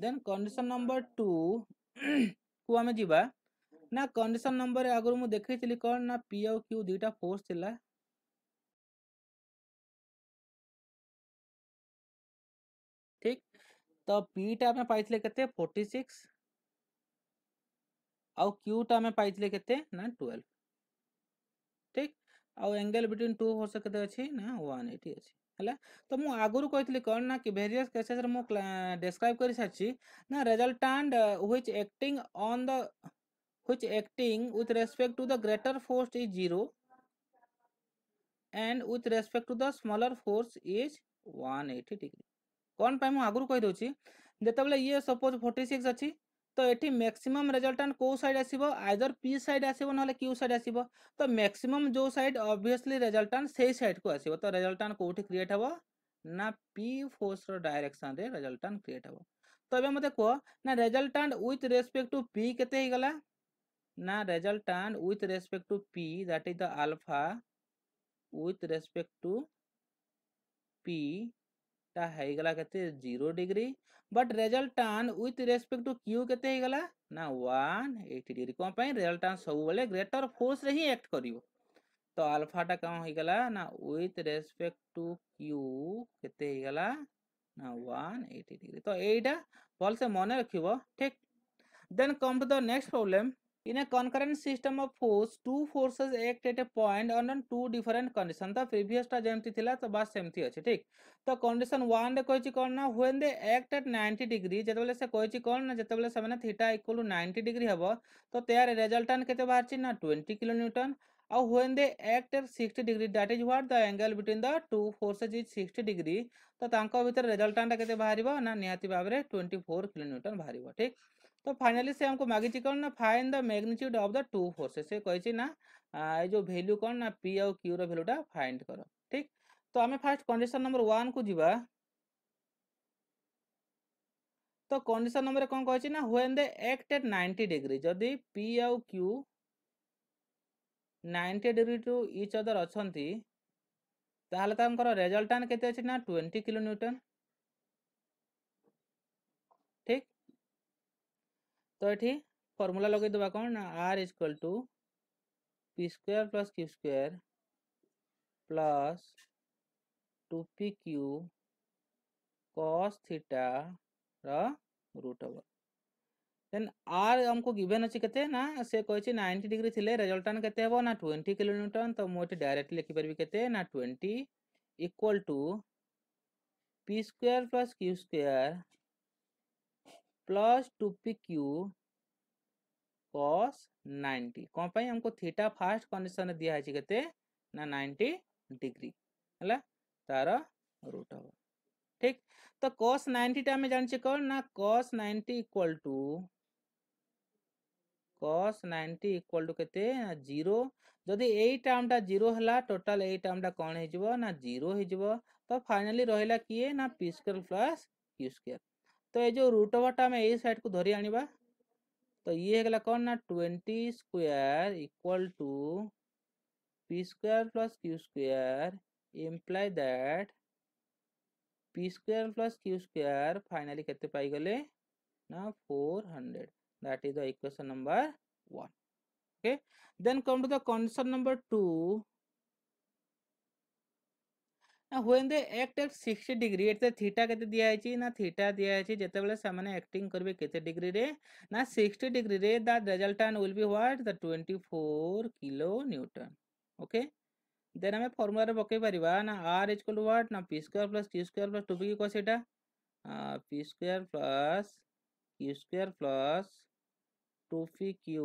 देन कंडीशन नंबर 2 को हमें जीवा ना कंडीशन नंबर आगर मु देखैतिली कोन ना P और Q दुईटा फोर्स थिला ठीक तो P टा हमें पाइथिले केते 46 और Q टा हमें पाइथिले केते ना 12 ठीक और एंगल बिटवीन टू फोर्स केते अछि ना 180 अछि हला तो मु आगुरु कहितली कोन ना कि वेरियस केसेस रे मु डिस्क्राइब करि साची ना resultant which acting on the which acting with respect to the greater force is 0 and with respect to the smaller force is 180 degree कौन पाई मु आगुरु कहि दोछि जेतबले ये सपोज 46 अछि तो एठी मैक्सिमम रिजल्टेंट को साइड आसीबो आइदर P साइड आसीबो नले Q साइड आसीबो तो मैक्सिमम जो साइड ऑब्वियसली रिजल्टेंट सेही साइड को आसीबो तो रिजल्टेंट कोठी क्रिएट हबो ना P फोर्स रो डायरेक्शन रे रिजल्टेंट क्रिएट हबो तो एबे मते को ना resultant with respect to P केते ही गला ना resultant with respect to P that is the alpha with respect to P ता है गला केते 0 degree but resultant with respect to Q केते है गला ना 180 डिग्री कोन पई resultant सब बेले ग्रेटर फोर्स रे ही एक्ट करिवो तो अल्फा टा कौन हो गला ना with respect to Q केते है गला ना 180 डिग्री तो एटा भल से मने रखिबो ठीक then come to the next problem In a concurrent system of force, two forces act at a point under two different conditions. The previous टा जेमती थिला तो बात सेमती अछि ठीक तो कंडीशन 1 रे कहछि कोन ना when they act at 90 degree जेतबेले से कहछि कोन ना जेतबेले से माने थीटा इक्वल टू 90 डिग्री हबो तो तयार रिजल्टेंट केते बाहरछि ना 20 किलो न्यूटन और when they act at 60 degree that is what the angle between the two forces is 60 degree तो तांको भीतर रिजल्टेंट केते बाहरिबो ना निहाती भाबरे 24 किलो न्यूटन बाहरिबो ठीक तो फाइनली से हमको मागिछि कोन ना find the magnitude of the two forces से कहछि ना ए जो वैल्यू कोन ना P और Q रो वैल्यूटा फाइंड करो ठीक तो हमें फर्स्ट कंडीशन नंबर 1 को जीवा तो कंडीशन नंबर कोन कहछि ना when they act at 90 degree जदी P और Q 90 degree to each other अछंती ताहले तांकर रिजल्टेंट केते अछि ना 20 किलो न्यूटन ठीक तो एठी फार्मूला लगे दबा कोन ना R equal to P square plus Q square plus 2pq cos theta root over then R हमको गिवन अच्छी केते ना से कहिछि 90 डिग्री थिले रिजल्टेंट केते हेबो ना 20 किलो न्यूटन तो मोटे डायरेक्टली लिखि परबी केते ना 20 equal to p square plus q square plus 2pq cos 90 कोन पई हमको थीटा फर्स्ट कंडीशन दिया है केते ना 90 डिग्री हला तार रूट ओवर ठीक तो cos 90 टा में जान छी कोन ना cos 90 equal to cos 90 equal to केते 0 जदि एई टर्मटा 0 हला टोटल एई टर्मटा कोन हे जिवो ना 0 हे जिवो तो फाइनली रहिला किए ना p square plus q square तो ए जो रूट ओवरटा में एई साइड को धरि आनिबा तो ये हेगला कोन ना 20 square equal to p square plus q square imply that p square plus q square finally केते पाई गले ना 400 that is the equation number 1 okay then come to the condition number 2 now when they act at 60 degree at the theta kete diya hai na theta diya hai jete bele samane acting karbe kete degree re na 60 degree re the resultant will be what the 24 kilo newton okay then hame formula re pakai pariba na r is equal to what na p square plus q square plus 2p cos eta p square plus q square plus 2pq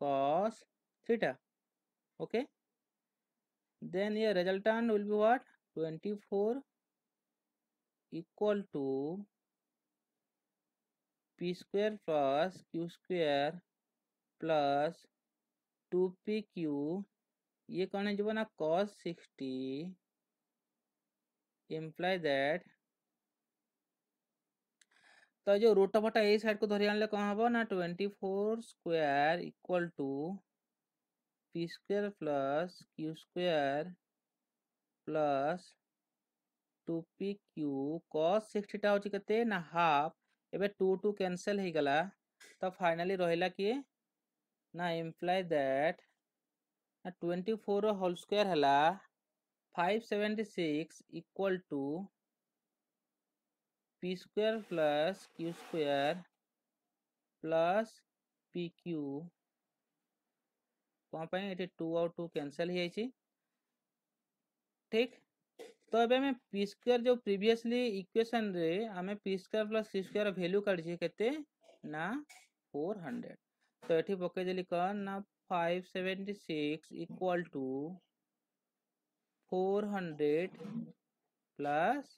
cos theta okay then your resultant will be what 24 equal to p square plus q square plus 2pq ये कौन है जो ना cos 60 imply that तो जो रूट ऑफ ए साइड को धरि आनले कौन हबो ना 24 square equal to p square plus q square plus 2pq cos 60 टा होची कते ना हाफ एबे 2 कैंसिल हे गला तो फाइनली रहिला कि ना इम्प्लाई दैट ना 24 होल स्क्वायर हला 576 equal to p square plus q square plus pq कोन पई एटे 2 और 2 कैंसिल हे जाई ठीक तो अब हमें पी स्क्वायर जो प्रीवियसली इक्वेशन रे हमें पी स्क्वायर प्लस सी स्क्वायर वैल्यू काढी केते ना 400 तो एठी पके देली कौन ना 576 इक्वल टू 400 प्लस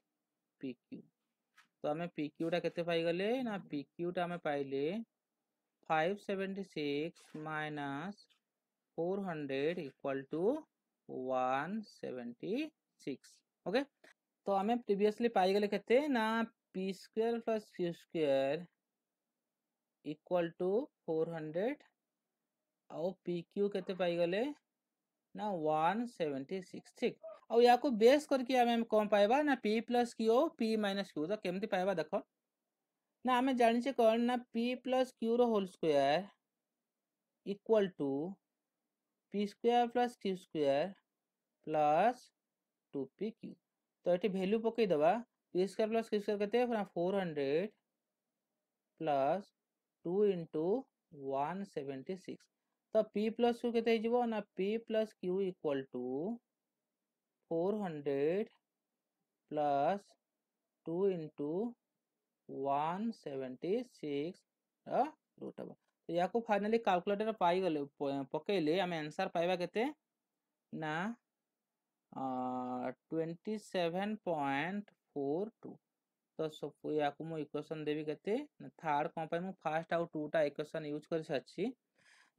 pq तो हमें pq टा केते पाई गले ना pq टा हमें पाइले 576 माइनस 400 इक्वल टू 176 ओके तो हमें प्रीवियसली पाई गले केते ना p square plus q square equal to 400 और pq केते पाई गले ना 176 ठीक और या को बेस करके हमें कौन पाइबा ना p plus q p minus q तो केमती पाइबा देखो ना हमें जानि छे कौन ना p प्लस q रो whole square equal to p square plus q square plus 2pq तो ये वैल्यू पकई दबा p square plus q square केते 400 प्लस 2 इंटू 176 तो p प्लस q केते हिजबो ना p plus q equal to 400 plus 2 into 176 root over तो या को फाइनली कैलकुलेटर पाई गले पकेले हम आंसर पाइबा केते ना 27.42 तो सब या को मो इक्वेशन देबी केते थर्ड कोन पय मो फर्स्ट आउ टू टा इक्वेशन यूज कर सछि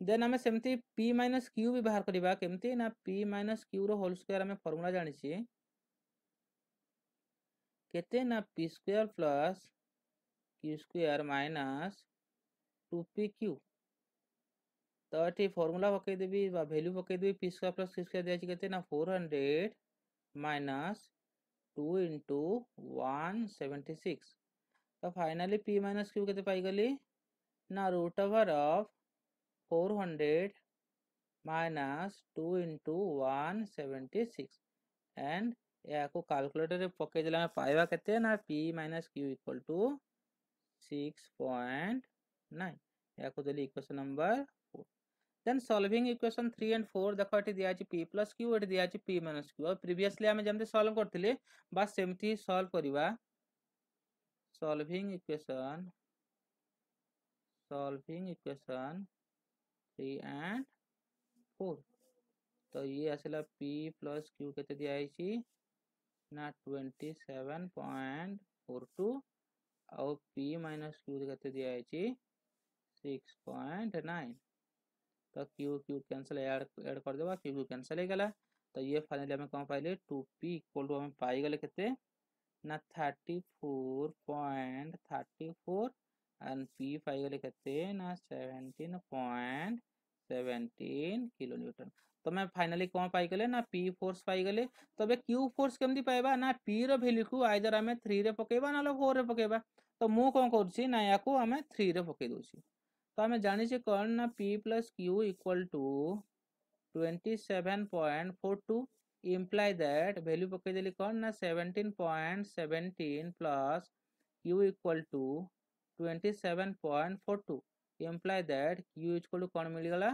देन हमें सेमती p माइनस q भी बाहर करबा केमती ना p माइनस q रो होल स्क्वायर हमें फार्मूला जानि छी केते ना p square plus q square minus 2pq तो ये फार्मूला पकई देबी बा वैल्यू पकई देबी p square plus q square दिया छी केते ना 400 माइनस 2 इंटू 176 तो फाइनली p माइनस q केते पाई गली ना root over of 400 minus 2 into 176 and या को कैलकुलेटर रे पके देला हम पाइबा केते ना p - q इक्वल टू 6.9 या को देली equation number 4 then solving equation 3 and 4 देखो एटी दिया p प्लस q एटी दिया p माइनस q और प्रीवियसली हम जेमते सॉल्व करथिले बस सेमती सॉल्व करिवा सॉल्विंग इक्वेशन 3 एंड 4 तो ये आसला p प्लस q केते दिया ना 27.42 और p माइनस q केते दिया 6.9 तो क्यू क्यू कैंसिल ऐड कर देबा क्यू क्यू कैंसिल हो गला तो ये फाइनली हमें कौन पाइले 2p इक्वल टू हमें पाई गले केते ना 34.34 एंड p पाई गले केते ना 17.17 किलो न्यूटन तो मैं फाइनली कौन पाई गले ना p फोर्स पाई गले तो बे q फोर्स केमदी पाइबा ना p रो वैल्यू को आइदर हमें 3 रे पकेबा ना 4 रे पकेबा तो मु कौन करछि ना या को हमें 3 रे पके दोछि तो हमें जानी छे कौन ना p plus q equal to 27.42 imply that value पके देली कौन ना 17.17 plus q equal to 27.42 imply that q equal to कौन मिल गला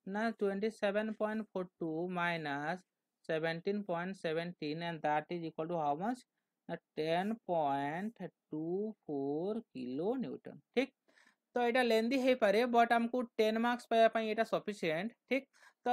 ना 27.42 minus 17.17 and that is equal to how much 10.24 kilo newton ठीक तो यहाँ लेंदी हो पारे बट आमको 10 मार्क्स पाइबा यहाँ सफिशिएंट ठीक तो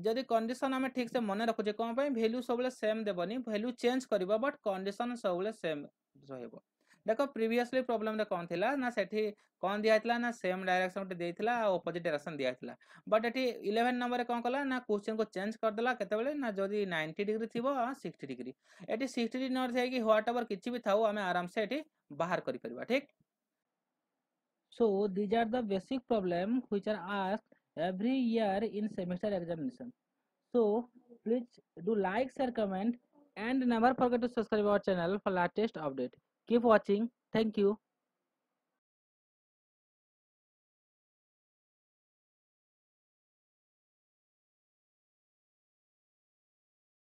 जदि कंडीशन आम ठीक से मन रखुचे कौन वैल्यू सब सेम देवनी वैल्यू चेंज कर बट कंडीशन सब सेम रहिबो देखो प्रीवियसली प्रॉब्लम रे कौन थिला ना सेठी कौन दिया ना सेम डायरेक्शन गोटे देइथिला ऑपोजिट डायरेक्शन दिया बट एटी 11 नंबर रे कौन कला ना क्वेश्चन को चेंज कर देला केतेबेले ना जदी 90 डिग्री थिबो 60 डिग्री एटी 60 डिग्री नॉट थे कि व्हाटएवर किछि भी थाउ हमें आराम से एटी बाहर करि परबा ठीक So these are the basic problems which are asked every year in semester examination. So please do like, share, comment and never forget to subscribe our channel for latest update. Keep watching. Thank you.